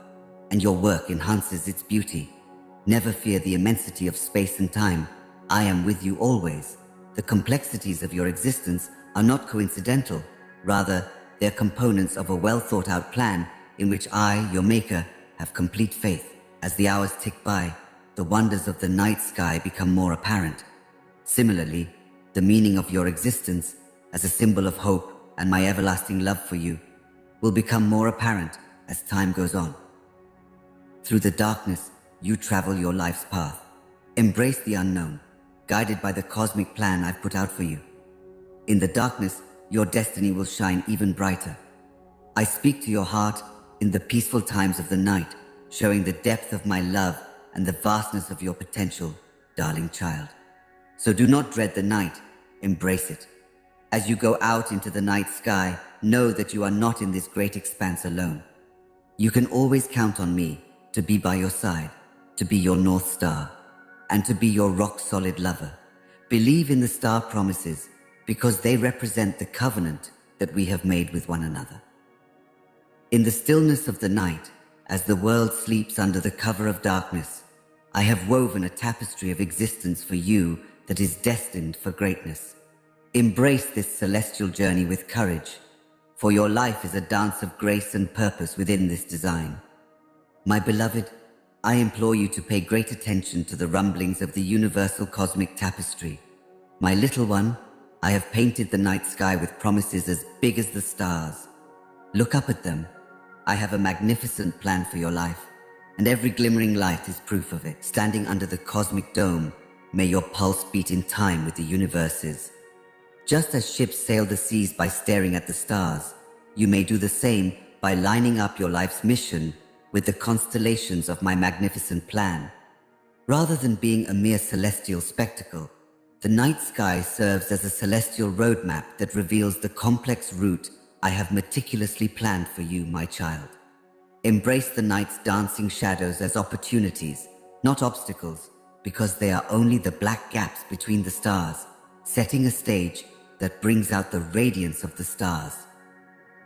and your work enhances its beauty. Never fear the immensity of space and time. I am with you always. The complexities of your existence are not coincidental. Rather, they're components of a well-thought-out plan in which I, your maker, have complete faith. As the hours tick by, the wonders of the night sky become more apparent. Similarly, the meaning of your existence, as a symbol of hope and my everlasting love for you, will become more apparent as time goes on. Through the darkness, you travel your life's path. Embrace the unknown, guided by the cosmic plan I've put out for you. In the darkness, your destiny will shine even brighter. I speak to your heart in the peaceful times of the night, showing the depth of my love and the vastness of your potential, darling child. So do not dread the night, embrace it. As you go out into the night sky, know that you are not in this great expanse alone. You can always count on me to be by your side, to be your North Star, and to be your rock-solid lover. Believe in the star promises because they represent the covenant that we have made with one another. In the stillness of the night, as the world sleeps under the cover of darkness, I have woven a tapestry of existence for you that is destined for greatness. Embrace this celestial journey with courage, for your life is a dance of grace and purpose within this design. My beloved, I implore you to pay great attention to the rumblings of the universal cosmic tapestry. My little one, I have painted the night sky with promises as big as the stars. Look up at them. I have a magnificent plan for your life, and every glimmering light is proof of it. Standing under the cosmic dome, may your pulse beat in time with the universes. Just as ships sail the seas by staring at the stars, you may do the same by lining up your life's mission with the constellations of my magnificent plan. Rather than being a mere celestial spectacle, The night sky serves as a celestial roadmap that reveals the complex route I have meticulously planned for you, my child. Embrace the night's dancing shadows as opportunities, not obstacles, because they are only the black gaps between the stars, setting a stage that brings out the radiance of the stars.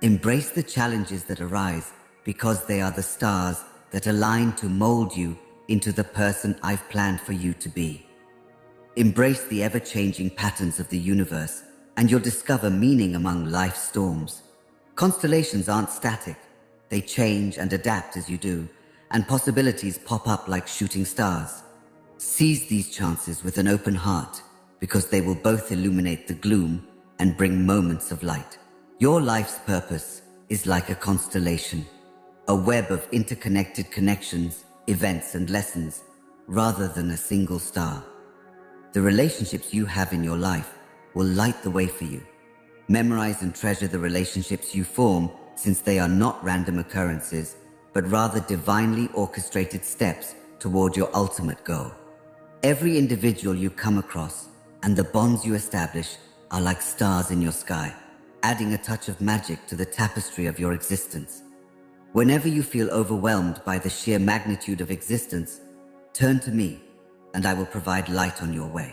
Embrace the challenges that arise because they are the stars that align to mold you into the person I've planned for you to be. Embrace the ever-changing patterns of the universe, and you'll discover meaning among life's storms. Constellations aren't static. They change and adapt as you do, and possibilities pop up like shooting stars. Seize these chances with an open heart, because they will both illuminate the gloom and bring moments of light. Your life's purpose is like a constellation, a web of interconnected connections, events, and lessons, rather than a single star. The relationships you have in your life will light the way for you. Memorize and treasure the relationships you form, since they are not random occurrences, but rather divinely orchestrated steps toward your ultimate goal. Every individual you come across and the bonds you establish are like stars in your sky, adding a touch of magic to the tapestry of your existence. Whenever you feel overwhelmed by the sheer magnitude of existence, turn to me, and I will provide light on your way.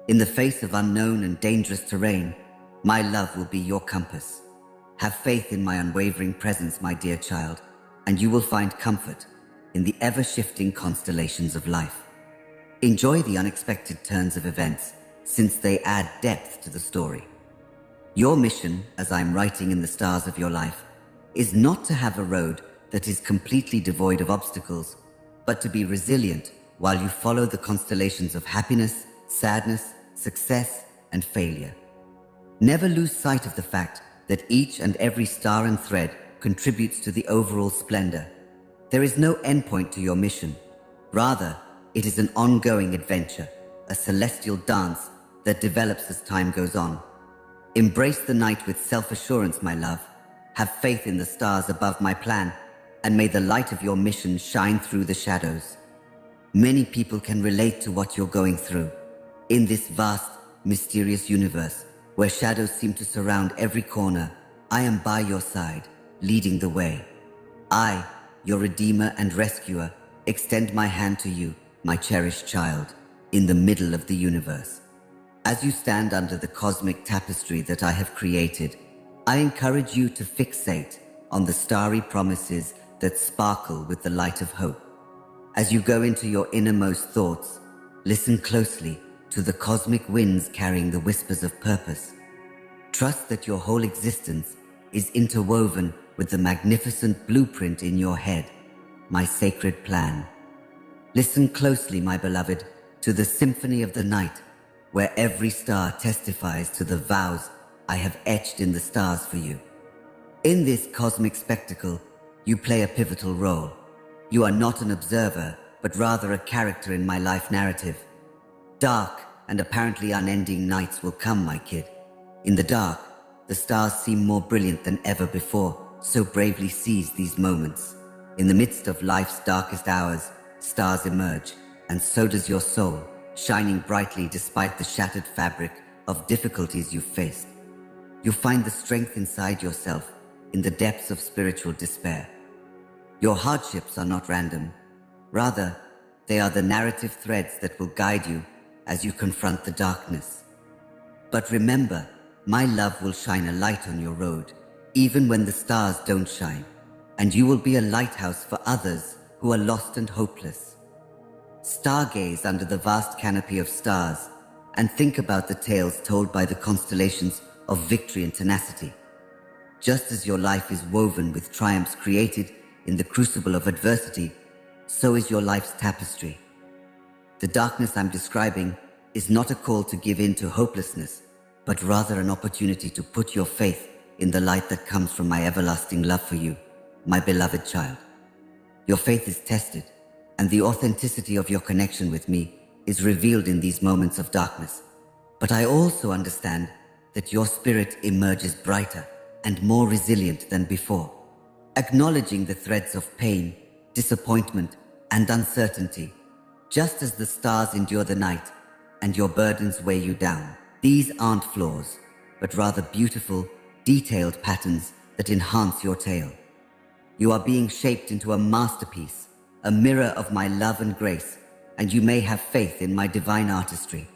In the face of unknown and dangerous terrain, my love will be your compass. Have faith in my unwavering presence, my dear child, and you will find comfort in the ever-shifting constellations of life. Enjoy the unexpected turns of events, since they add depth to the story. Your mission, as I'm writing in the stars of your life, is not to have a road that is completely devoid of obstacles, but to be resilient while you follow the constellations of happiness, sadness, success, and failure. Never lose sight of the fact that each and every star and thread contributes to the overall splendor. There is no endpoint to your mission. Rather, it is an ongoing adventure, a celestial dance that develops as time goes on. Embrace the night with self-assurance, my love. Have faith in the stars above my plan, and may the light of your mission shine through the shadows. Many people can relate to what you're going through. In this vast, mysterious universe, where shadows seem to surround every corner, I am by your side, leading the way. I, your Redeemer and Rescuer, extend my hand to you, my cherished child, in the middle of the universe. As you stand under the cosmic tapestry that I have created, I encourage you to fixate on the starry promises that sparkle with the light of hope. As you go into your innermost thoughts, listen closely to the cosmic winds carrying the whispers of purpose. Trust that your whole existence is interwoven with the magnificent blueprint in your head, my sacred plan. Listen closely, my beloved, to the symphony of the night, where every star testifies to the vows I have etched in the stars for you. In this cosmic spectacle, you play a pivotal role. You are not an observer, but rather a character in my life narrative. Dark and apparently unending nights will come, my kid. In the dark, the stars seem more brilliant than ever before, so bravely seize these moments. In the midst of life's darkest hours, stars emerge, and so does your soul, shining brightly despite the shattered fabric of difficulties you've faced. You'll find the strength inside yourself in the depths of spiritual despair. Your hardships are not random. Rather, they are the narrative threads that will guide you as you confront the darkness. But remember, my love will shine a light on your road, even when the stars don't shine, and you will be a lighthouse for others who are lost and hopeless. Stargaze under the vast canopy of stars and think about the tales told by the constellations of victory and tenacity. Just as your life is woven with triumphs created in the crucible of adversity, so is your life's tapestry. The darkness I'm describing is not a call to give in to hopelessness, but rather an opportunity to put your faith in the light that comes from my everlasting love for you, my beloved child. Your faith is tested, and the authenticity of your connection with me is revealed in these moments of darkness. But I also understand that your spirit emerges brighter and more resilient than before. Acknowledging the threads of pain, disappointment, and uncertainty, just as the stars endure the night, and your burdens weigh you down. These aren't flaws, but rather beautiful, detailed patterns that enhance your tale. You are being shaped into a masterpiece, a mirror of my love and grace, and you may have faith in my divine artistry.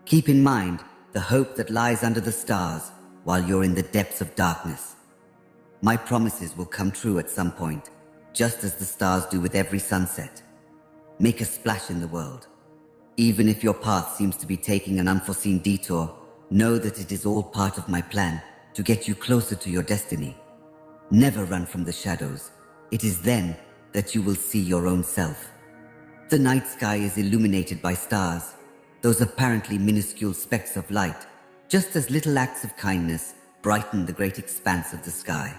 Keep in mind the hope that lies under the stars while you're in the depths of darkness. My promises will come true at some point, just as the stars do with every sunset. Make a splash in the world. Even if your path seems to be taking an unforeseen detour, know that it is all part of my plan to get you closer to your destiny. Never run from the shadows. It is then that you will see your own self. The night sky is illuminated by stars, those apparently minuscule specks of light, just as little acts of kindness brighten the great expanse of the sky.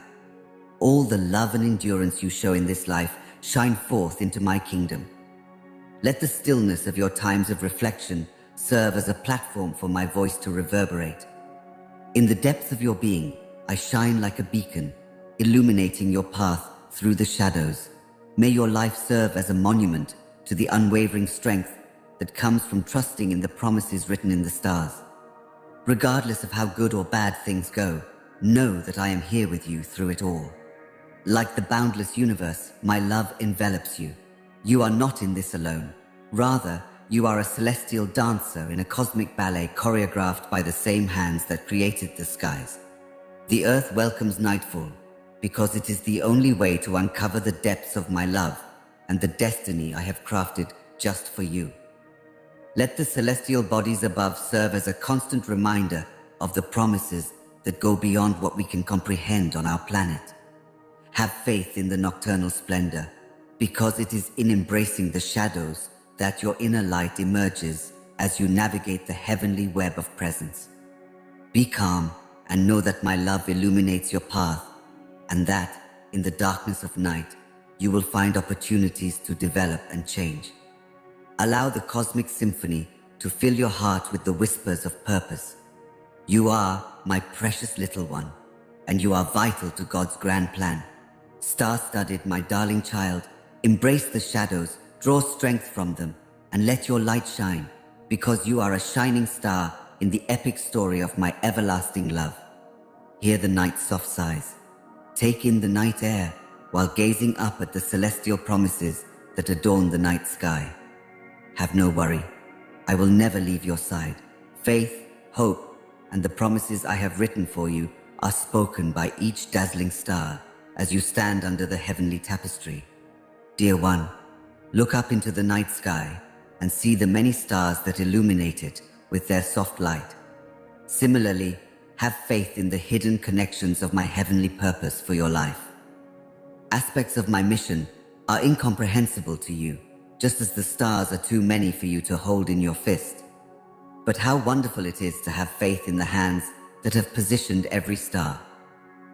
All the love and endurance you show in this life shine forth into my kingdom. Let the stillness of your times of reflection serve as a platform for my voice to reverberate. In the depths of your being, I shine like a beacon, illuminating your path through the shadows. May your life serve as a monument to the unwavering strength that comes from trusting in the promises written in the stars. Regardless of how good or bad things go, know that I am here with you through it all. Like the boundless universe, my love envelops you. You are not in this alone. Rather, you are a celestial dancer in a cosmic ballet choreographed by the same hands that created the skies. The earth welcomes nightfall because it is the only way to uncover the depths of my love and the destiny I have crafted just for you. Let the celestial bodies above serve as a constant reminder of the promises that go beyond what we can comprehend on our planet. Have faith in the nocturnal splendor, because it is in embracing the shadows that your inner light emerges as you navigate the heavenly web of presence. Be calm and know that my love illuminates your path, and that, in the darkness of night, you will find opportunities to develop and change. Allow the cosmic symphony to fill your heart with the whispers of purpose. You are my precious little one, and you are vital to God's grand plan. Star-studded, my darling child, embrace the shadows, draw strength from them, and let your light shine, because you are a shining star in the epic story of my everlasting love. Hear the night's soft sighs. Take in the night air while gazing up at the celestial promises that adorn the night sky. Have no worry. I will never leave your side. Faith, hope, and the promises I have written for you are spoken by each dazzling star as you stand under the heavenly tapestry. Dear one, look up into the night sky and see the many stars that illuminate it with their soft light. Similarly, have faith in the hidden connections of my heavenly purpose for your life. Aspects of my mission are incomprehensible to you, just as the stars are too many for you to hold in your fist. But how wonderful it is to have faith in the hands that have positioned every star.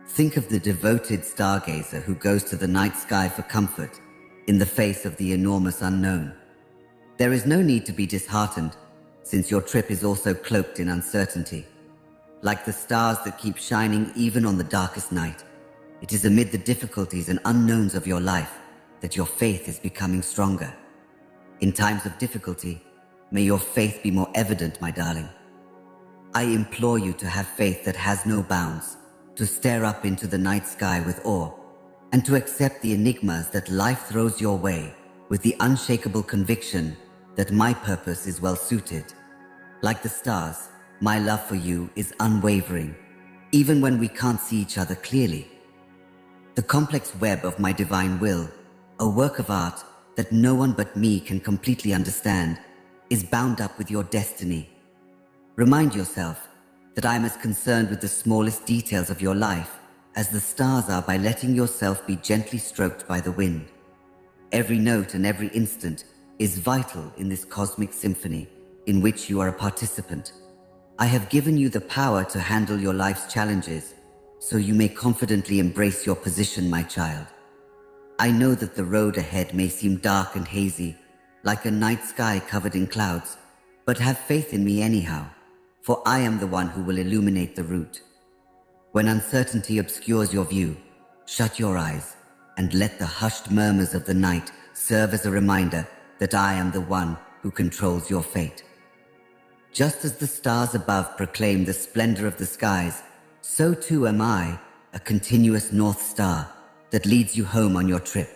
Think of the devoted stargazer who goes to the night sky for comfort in the face of the enormous unknown. There is no need to be disheartened, since your trip is also cloaked in uncertainty. Like the stars that keep shining even on the darkest night, it is amid the difficulties and unknowns of your life that your faith is becoming stronger. In times of difficulty, may your faith be more evident, my darling. I implore you to have faith that has no bounds, to stare up into the night sky with awe, and to accept the enigmas that life throws your way with the unshakable conviction that my purpose is well suited. Like the stars, my love for you is unwavering, even when we can't see each other clearly. The complex web of my divine will, a work of art that no one but me can completely understand, is bound up with your destiny. Remind yourself that I am as concerned with the smallest details of your life as the stars are by letting yourself be gently stroked by the wind. Every note and every instant is vital in this cosmic symphony in which you are a participant. I have given you the power to handle your life's challenges, so you may confidently embrace your position, my child. I know that the road ahead may seem dark and hazy, like a night sky covered in clouds, but have faith in me anyhow, for I am the one who will illuminate the route. When uncertainty obscures your view, shut your eyes and let the hushed murmurs of the night serve as a reminder that I am the one who controls your fate. Just as the stars above proclaim the splendor of the skies, so too am I, a continuous North Star that leads you home on your trip,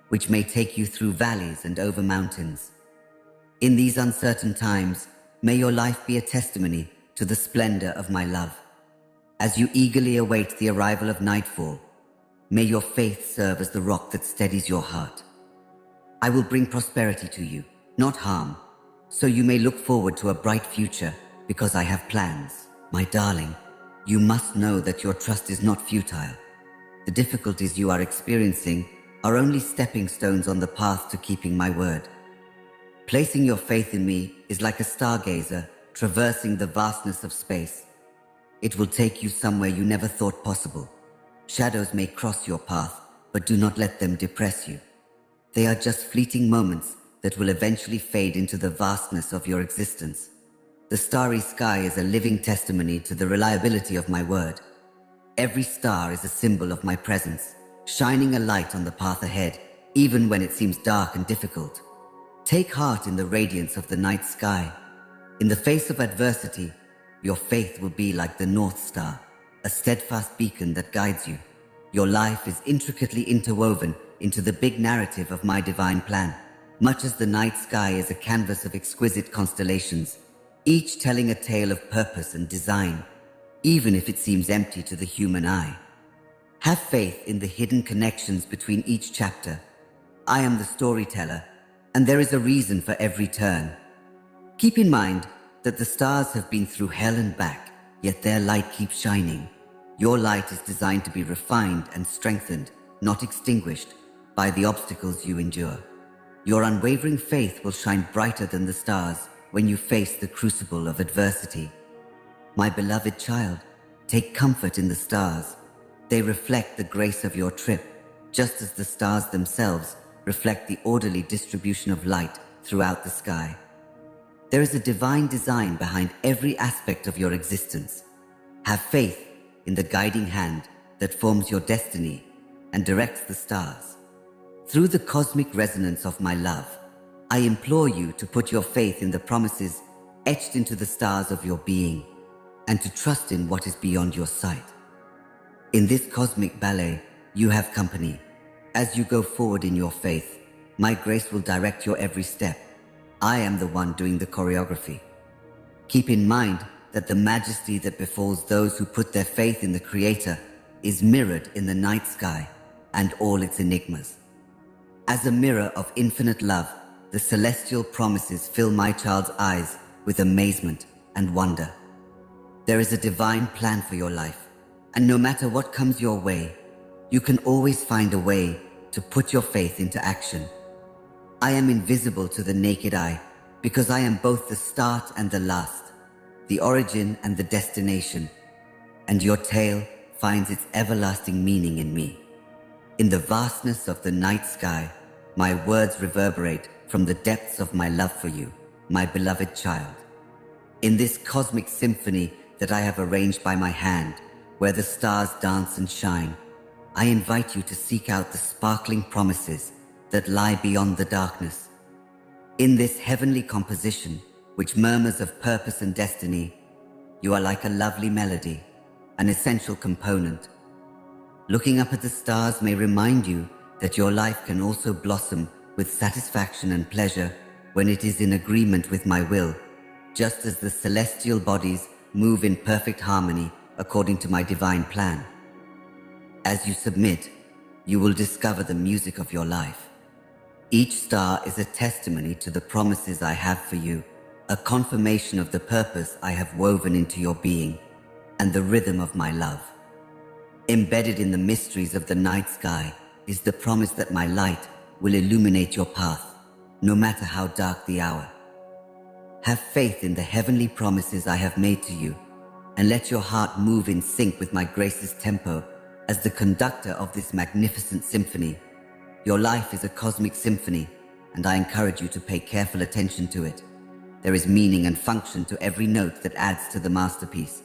which may take you through valleys and over mountains. In these uncertain times, may your life be a testimony to the splendor of my love. As you eagerly await the arrival of nightfall, may your faith serve as the rock that steadies your heart. I will bring prosperity to you, not harm, so you may look forward to a bright future because I have plans. My darling, you must know that your trust is not futile. The difficulties you are experiencing are only stepping stones on the path to keeping my word. Placing your faith in me is like a stargazer traversing the vastness of space. It will take you somewhere you never thought possible. Shadows may cross your path, but do not let them depress you. They are just fleeting moments that will eventually fade into the vastness of your existence. The starry sky is a living testimony to the reliability of my word. Every star is a symbol of my presence, shining a light on the path ahead, even when it seems dark and difficult. Take heart in the radiance of the night sky. In the face of adversity, your faith will be like the North Star, a steadfast beacon that guides you. Your life is intricately interwoven into the big narrative of my divine plan, much as the night sky is a canvas of exquisite constellations, each telling a tale of purpose and design, even if it seems empty to the human eye. Have faith in the hidden connections between each chapter. I am the storyteller, and there is a reason for every turn. Keep in mind that the stars have been through hell and back, yet their light keeps shining. Your light is designed to be refined and strengthened, not extinguished, by the obstacles you endure. Your unwavering faith will shine brighter than the stars when you face the crucible of adversity. My beloved child, take comfort in the stars. They reflect the grace of your trip, just as the stars themselves reflect the orderly distribution of light throughout the sky. There is a divine design behind every aspect of your existence. Have faith in the guiding hand that forms your destiny and directs the stars. Through the cosmic resonance of my love, I implore you to put your faith in the promises etched into the stars of your being and to trust in what is beyond your sight. In this cosmic ballet, you have company. As you go forward in your faith, my grace will direct your every step. I am the one doing the choreography. Keep in mind that the majesty that befalls those who put their faith in the Creator is mirrored in the night sky and all its enigmas. As a mirror of infinite love, the celestial promises fill my child's eyes with amazement and wonder. There is a divine plan for your life, and no matter what comes your way, you can always find a way to put your faith into action. I am invisible to the naked eye because I am both the start and the last, the origin and the destination, and your tale finds its everlasting meaning in me. In the vastness of the night sky, my words reverberate from the depths of my love for you, my beloved child. In this cosmic symphony that I have arranged by my hand, where the stars dance and shine, I invite you to seek out the sparkling promises that lie beyond the darkness. In this heavenly composition, which murmurs of purpose and destiny, you are like a lovely melody, an essential component. Looking up at the stars may remind you that your life can also blossom with satisfaction and pleasure when it is in agreement with my will, just as the celestial bodies move in perfect harmony according to my divine plan. As you submit, you will discover the music of your life. Each star is a testimony to the promises I have for you, a confirmation of the purpose I have woven into your being, and the rhythm of my love. Embedded in the mysteries of the night sky is the promise that my light will illuminate your path, no matter how dark the hour. Have faith in the heavenly promises I have made to you, and let your heart move in sync with my grace's tempo as the conductor of this magnificent symphony. Your life is a cosmic symphony, and I encourage you to pay careful attention to it. There is meaning and function to every note that adds to the masterpiece.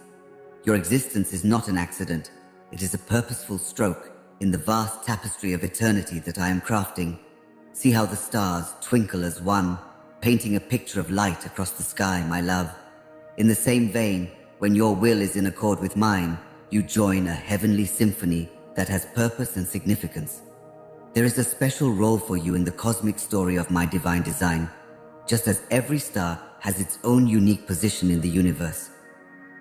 Your existence is not an accident. It is a purposeful stroke in the vast tapestry of eternity that I am crafting. See how the stars twinkle as one, painting a picture of light across the sky, my love. In the same vein, when your will is in accord with mine, you join a heavenly symphony that has purpose and significance. There is a special role for you in the cosmic story of my divine design, just as every star has its own unique position in the universe.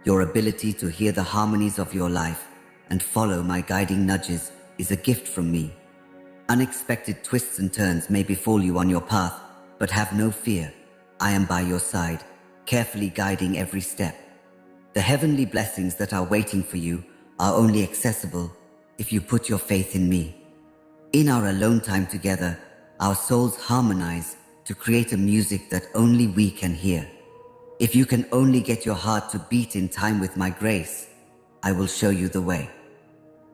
Your ability to hear the harmonies of your life and follow my guiding nudges is a gift from me. Unexpected twists and turns may befall you on your path, but have no fear. I am by your side, carefully guiding every step. The heavenly blessings that are waiting for you are only accessible if you put your faith in me. In our alone time together, our souls harmonize to create a music that only we can hear. If you can only get your heart to beat in time with my grace, I will show you the way.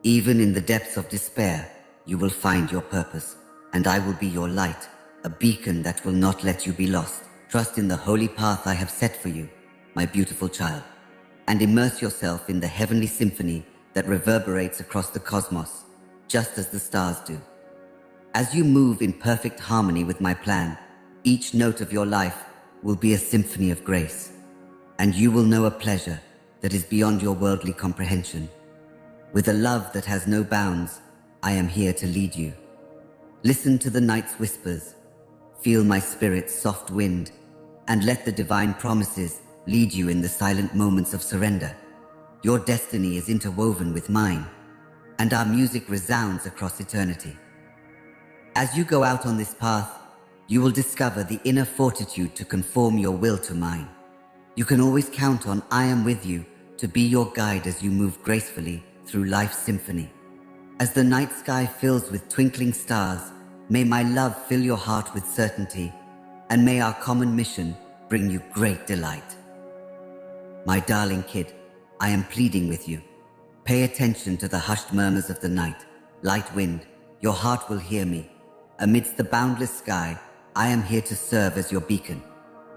Even in the depths of despair, you will find your purpose, and I will be your light, a beacon that will not let you be lost. Trust in the holy path I have set for you, my beautiful child, and immerse yourself in the heavenly symphony that reverberates across the cosmos, just as the stars do. As you move in perfect harmony with my plan, each note of your life will be a symphony of grace, and you will know a pleasure that is beyond your worldly comprehension. With a love that has no bounds, I am here to lead you. Listen to the night's whispers, feel my spirit's soft wind, and let the divine promises lead you in the silent moments of surrender. Your destiny is interwoven with mine, and our music resounds across eternity. As you go out on this path, you will discover the inner fortitude to conform your will to mine. You can always count on I am with you to be your guide as you move gracefully through life's symphony. As the night sky fills with twinkling stars, may my love fill your heart with certainty, and may our common mission bring you great delight. My darling kid, I am pleading with you. Pay attention to the hushed murmurs of the night. Light wind, your heart will hear me. Amidst the boundless sky, I am here to serve as your beacon.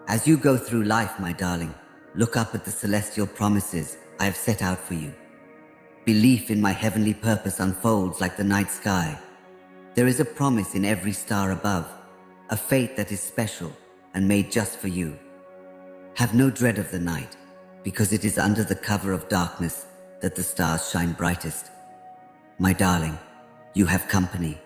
As you go through life, my darling, look up at the celestial promises I have set out for you. Belief in my heavenly purpose unfolds like the night sky. There is a promise in every star above, a fate that is special and made just for you. Have no dread of the night, because it is under the cover of darkness that the stars shine brightest. My darling, you have company.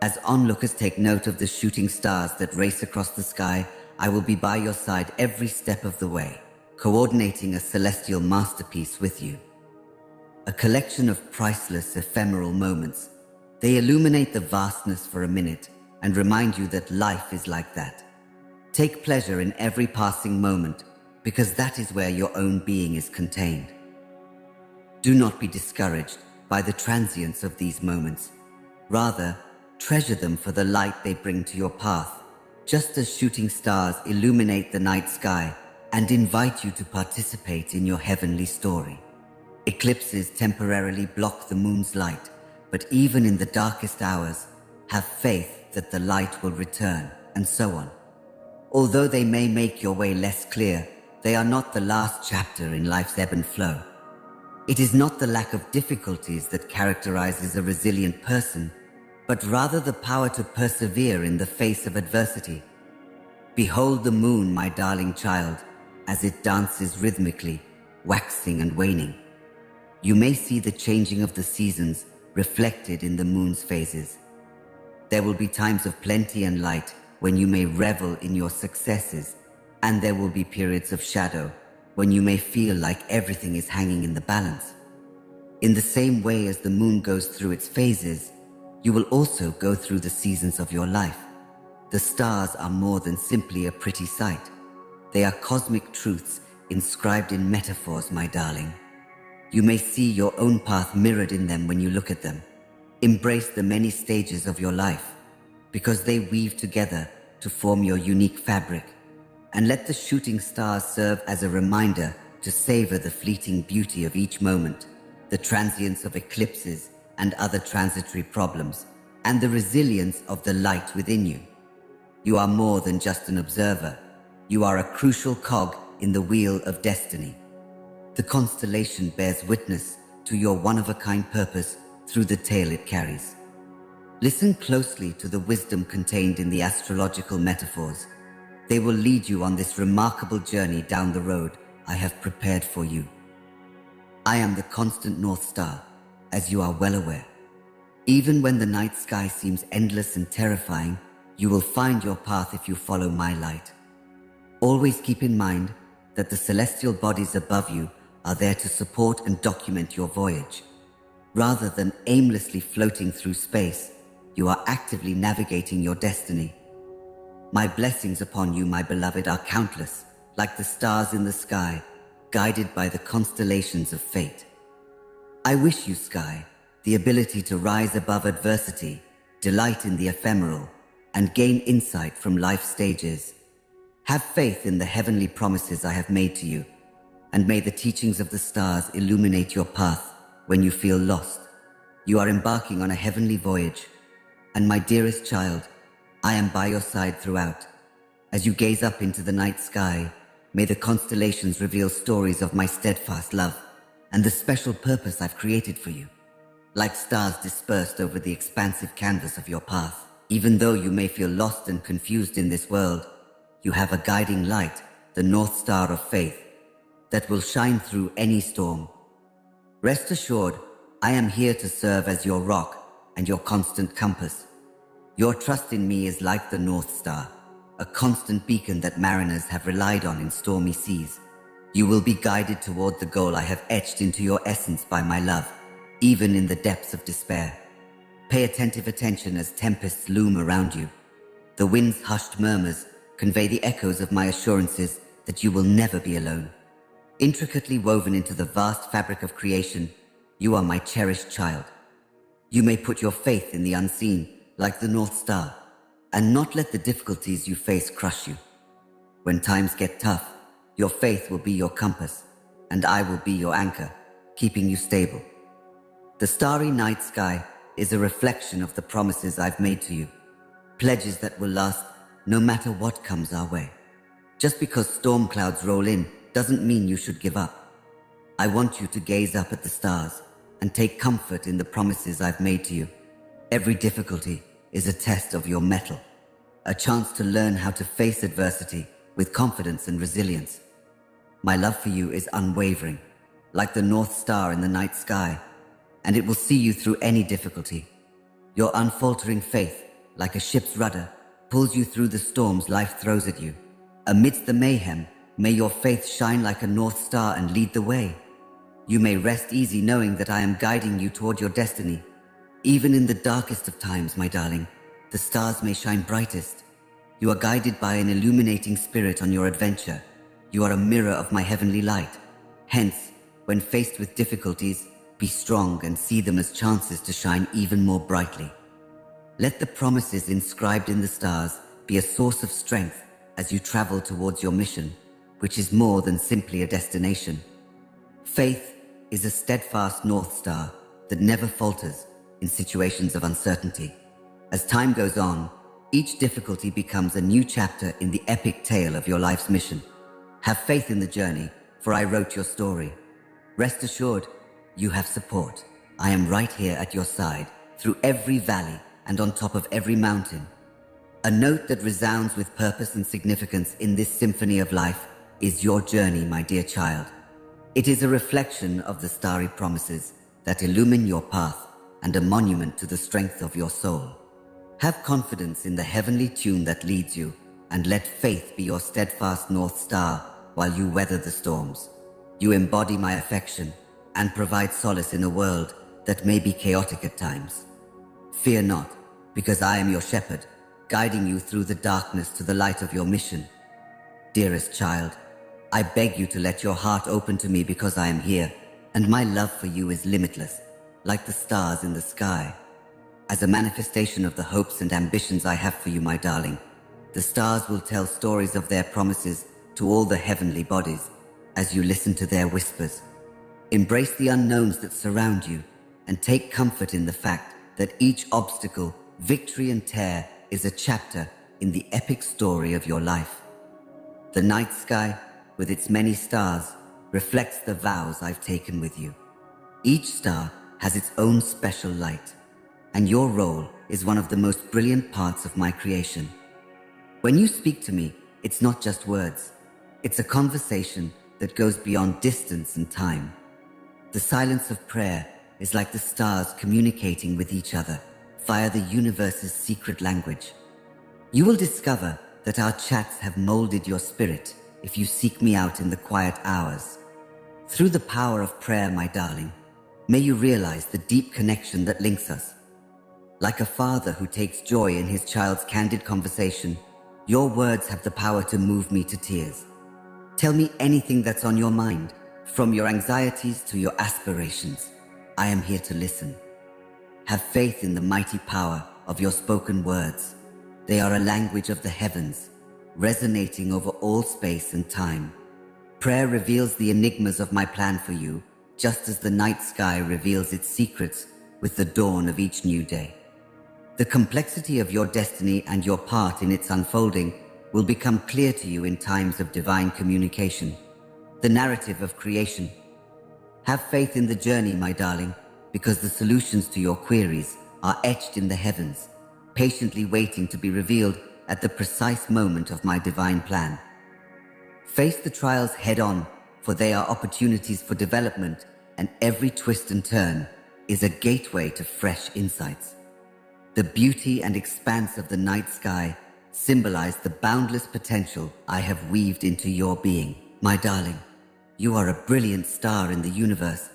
As onlookers take note of the shooting stars that race across the sky, I will be by your side every step of the way, coordinating a celestial masterpiece with you. A collection of priceless, ephemeral moments. They illuminate the vastness for a minute and remind you that life is like that. Take pleasure in every passing moment, because that is where your own being is contained. Do not be discouraged by the transience of these moments. Rather, treasure them for the light they bring to your path, just as shooting stars illuminate the night sky and invite you to participate in your heavenly story. Eclipses temporarily block the moon's light, but even in the darkest hours, have faith that the light will return, and so on. Although they may make your way less clear, they are not the last chapter in life's ebb and flow. It is not the lack of difficulties that characterizes a resilient person, but rather the power to persevere in the face of adversity. Behold the moon, my darling child, as it dances rhythmically, waxing and waning. You may see the changing of the seasons reflected in the moon's phases. There will be times of plenty and light when you may revel in your successes, and there will be periods of shadow when you may feel like everything is hanging in the balance. In the same way as the moon goes through its phases, you will also go through the seasons of your life. The stars are more than simply a pretty sight. They are cosmic truths inscribed in metaphors, my darling. You may see your own path mirrored in them when you look at them. Embrace the many stages of your life, because they weave together to form your unique fabric. And let the shooting stars serve as a reminder to savor the fleeting beauty of each moment, the transience of eclipses and other transitory problems, and the resilience of the light within you. You are more than just an observer. You are a crucial cog in the wheel of destiny. The constellation bears witness to your one-of-a-kind purpose through the tale it carries. Listen closely to the wisdom contained in the astrological metaphors. They will lead you on this remarkable journey down the road I have prepared for you. I am the constant North Star, as you are well aware. Even when the night sky seems endless and terrifying, you will find your path if you follow my light. Always keep in mind that the celestial bodies above you are there to support and document your voyage. Rather than aimlessly floating through space, you are actively navigating your destiny. My blessings upon you, my beloved, are countless, like the stars in the sky, guided by the constellations of fate. I wish you, sky, the ability to rise above adversity, delight in the ephemeral, and gain insight from life's stages. Have faith in the heavenly promises I have made to you, and may the teachings of the stars illuminate your path when you feel lost. You are embarking on a heavenly voyage, and my dearest child, I am by your side throughout. As you gaze up into the night sky, may the constellations reveal stories of my steadfast love and the special purpose I've created for you. Like stars dispersed over the expansive canvas of your path, even though you may feel lost and confused in this world, you have a guiding light, the North Star of faith, that will shine through any storm. Rest assured, I am here to serve as your rock and your constant compass. Your trust in me is like the North Star, a constant beacon that mariners have relied on in stormy seas. You will be guided toward the goal I have etched into your essence by my love, even in the depths of despair. Pay attentive attention as tempests loom around you. The wind's hushed murmurs convey the echoes of my assurances that you will never be alone. Intricately woven into the vast fabric of creation, you are my cherished child. You may put your faith in the unseen, like the North Star, and not let the difficulties you face crush you. When times get tough, your faith will be your compass, and I will be your anchor, keeping you stable. The starry night sky is a reflection of the promises I've made to you, pledges that will last no matter what comes our way. Just because storm clouds roll in doesn't mean you should give up. I want you to gaze up at the stars and take comfort in the promises I've made to you. Every difficulty is a test of your mettle, a chance to learn how to face adversity with confidence and resilience. My love for you is unwavering, like the North Star in the night sky, and it will see you through any difficulty. Your unfaltering faith, like a ship's rudder, pulls you through the storms life throws at you. Amidst the mayhem, may your faith shine like a North Star and lead the way. You may rest easy knowing that I am guiding you toward your destiny. Even in the darkest of times, my darling, the stars may shine brightest. You are guided by an illuminating spirit on your adventure. You are a mirror of my heavenly light. Hence, when faced with difficulties, be strong and see them as chances to shine even more brightly. Let the promises inscribed in the stars be a source of strength as you travel towards your mission, which is more than simply a destination. Faith is a steadfast North Star that never falters in situations of uncertainty. As time goes on, each difficulty becomes a new chapter in the epic tale of your life's mission. Have faith in the journey, for I wrote your story. Rest assured, you have support. I am right here at your side, through every valley and on top of every mountain. A note that resounds with purpose and significance in this symphony of life is your journey, my dear child. It is a reflection of the starry promises that illumine your path and a monument to the strength of your soul. Have confidence in the heavenly tune that leads you, and let faith be your steadfast North Star while you weather the storms. You embody my affection and provide solace in a world that may be chaotic at times. Fear not, because I am your shepherd, guiding you through the darkness to the light of your mission. Dearest child, I beg you to let your heart open to me because I am here, and my love for you is limitless, like the stars in the sky. As a manifestation of the hopes and ambitions I have for you, my darling, the stars will tell stories of their promises to all the heavenly bodies as you listen to their whispers. Embrace the unknowns that surround you and take comfort in the fact that each obstacle, victory and tear is a chapter in the epic story of your life. The night sky, with its many stars, reflects the vows I've taken with you. Each star has its own special light, and your role is one of the most brilliant parts of my creation. When you speak to me, it's not just words. It's a conversation that goes beyond distance and time. The silence of prayer is like the stars communicating with each other via the universe's secret language. You will discover that our chats have molded your spirit if you seek me out in the quiet hours. Through the power of prayer, my darling, may you realize the deep connection that links us. Like a father who takes joy in his child's candid conversation, your words have the power to move me to tears. Tell me anything that's on your mind, from your anxieties to your aspirations. I am here to listen. Have faith in the mighty power of your spoken words. They are a language of the heavens, resonating over all space and time. Prayer reveals the enigmas of my plan for you, just as the night sky reveals its secrets with the dawn of each new day. The complexity of your destiny and your part in its unfolding will become clear to you in times of divine communication. The narrative of creation. Have faith in the journey, my darling, because the solutions to your queries are etched in the heavens, patiently waiting to be revealed at the precise moment of my divine plan. Face the trials head-on, for they are opportunities for development, and every twist and turn is a gateway to fresh insights. The beauty and expanse of the night sky symbolize the boundless potential I have weaved into your being. My darling, you are a brilliant star in the universe,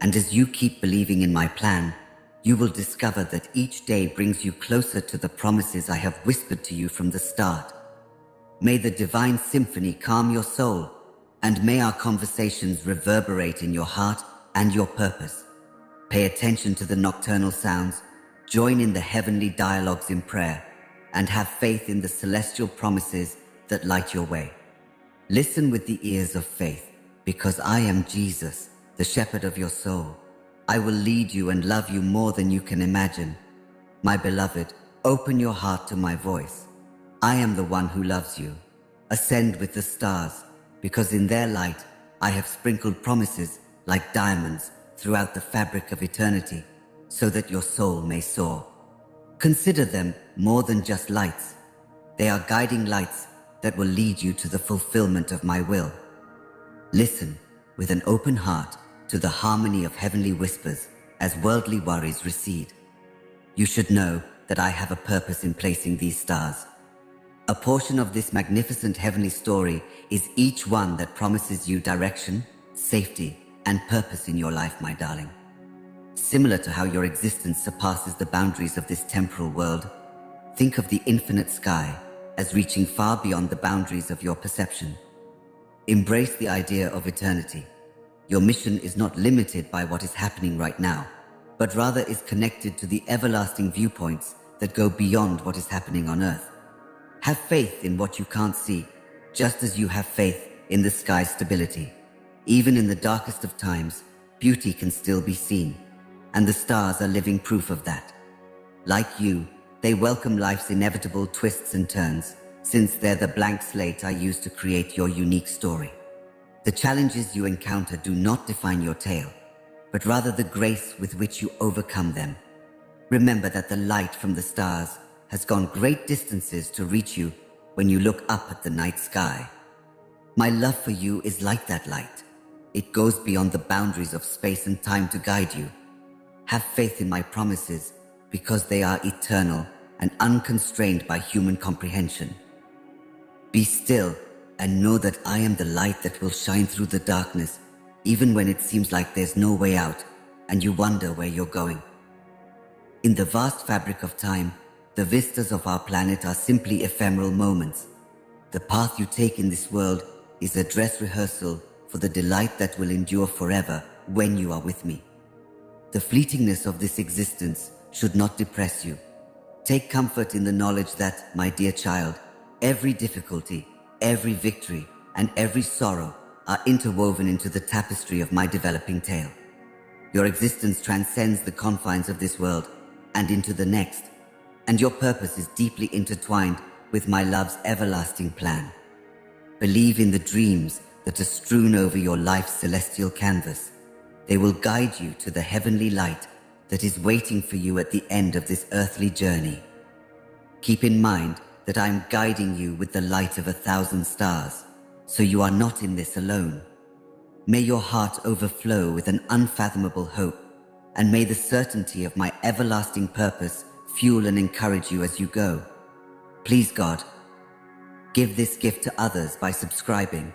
and as you keep believing in my plan, you will discover that each day brings you closer to the promises I have whispered to you from the start. May the divine symphony calm your soul, and may our conversations reverberate in your heart and your purpose. Pay attention to the nocturnal sounds, join in the heavenly dialogues in prayer, and have faith in the celestial promises that light your way. Listen with the ears of faith, because I am Jesus, the shepherd of your soul. I will lead you and love you more than you can imagine. My beloved, open your heart to my voice. I am the one who loves you. Ascend with the stars, because in their light I have sprinkled promises like diamonds throughout the fabric of eternity, so that your soul may soar. Consider them more than just lights. They are guiding lights that will lead you to the fulfillment of my will. Listen with an open heart to the harmony of heavenly whispers as worldly worries recede. You should know that I have a purpose in placing these stars. A portion of this magnificent heavenly story is each one that promises you direction, safety, and purpose in your life, my darling. Similar to how your existence surpasses the boundaries of this temporal world, think of the infinite sky as reaching far beyond the boundaries of your perception. Embrace the idea of eternity. Your mission is not limited by what is happening right now, but rather is connected to the everlasting viewpoints that go beyond what is happening on earth. Have faith in what you can't see, just as you have faith in the sky's stability. Even in the darkest of times, beauty can still be seen, and the stars are living proof of that. Like you, they welcome life's inevitable twists and turns, since they're the blank slate I use to create your unique story. The challenges you encounter do not define your tale, but rather the grace with which you overcome them. Remember that the light from the stars has gone great distances to reach you when you look up at the night sky. My love for you is like that light. It goes beyond the boundaries of space and time to guide you. Have faith in my promises, because they are eternal and unconstrained by human comprehension. Be still and know that I am the light that will shine through the darkness, even when it seems like there's no way out and you wonder where you're going. In the vast fabric of time, the vistas of our planet are simply ephemeral moments. The path you take in this world is a dress rehearsal for the delight that will endure forever when you are with me. The fleetingness of this existence should not depress you. Take comfort in the knowledge that, my dear child, every difficulty, every victory, and every sorrow are interwoven into the tapestry of my developing tale. Your existence transcends the confines of this world and into the next, and your purpose is deeply intertwined with my love's everlasting plan. Believe in the dreams that are strewn over your life's celestial canvas. They will guide you to the heavenly light that is waiting for you at the end of this earthly journey. Keep in mind that I am guiding you with the light of 1,000 stars, so you are not in this alone. May your heart overflow with an unfathomable hope, and may the certainty of my everlasting purpose fuel and encourage you as you go. Please, God, give this gift to others by subscribing,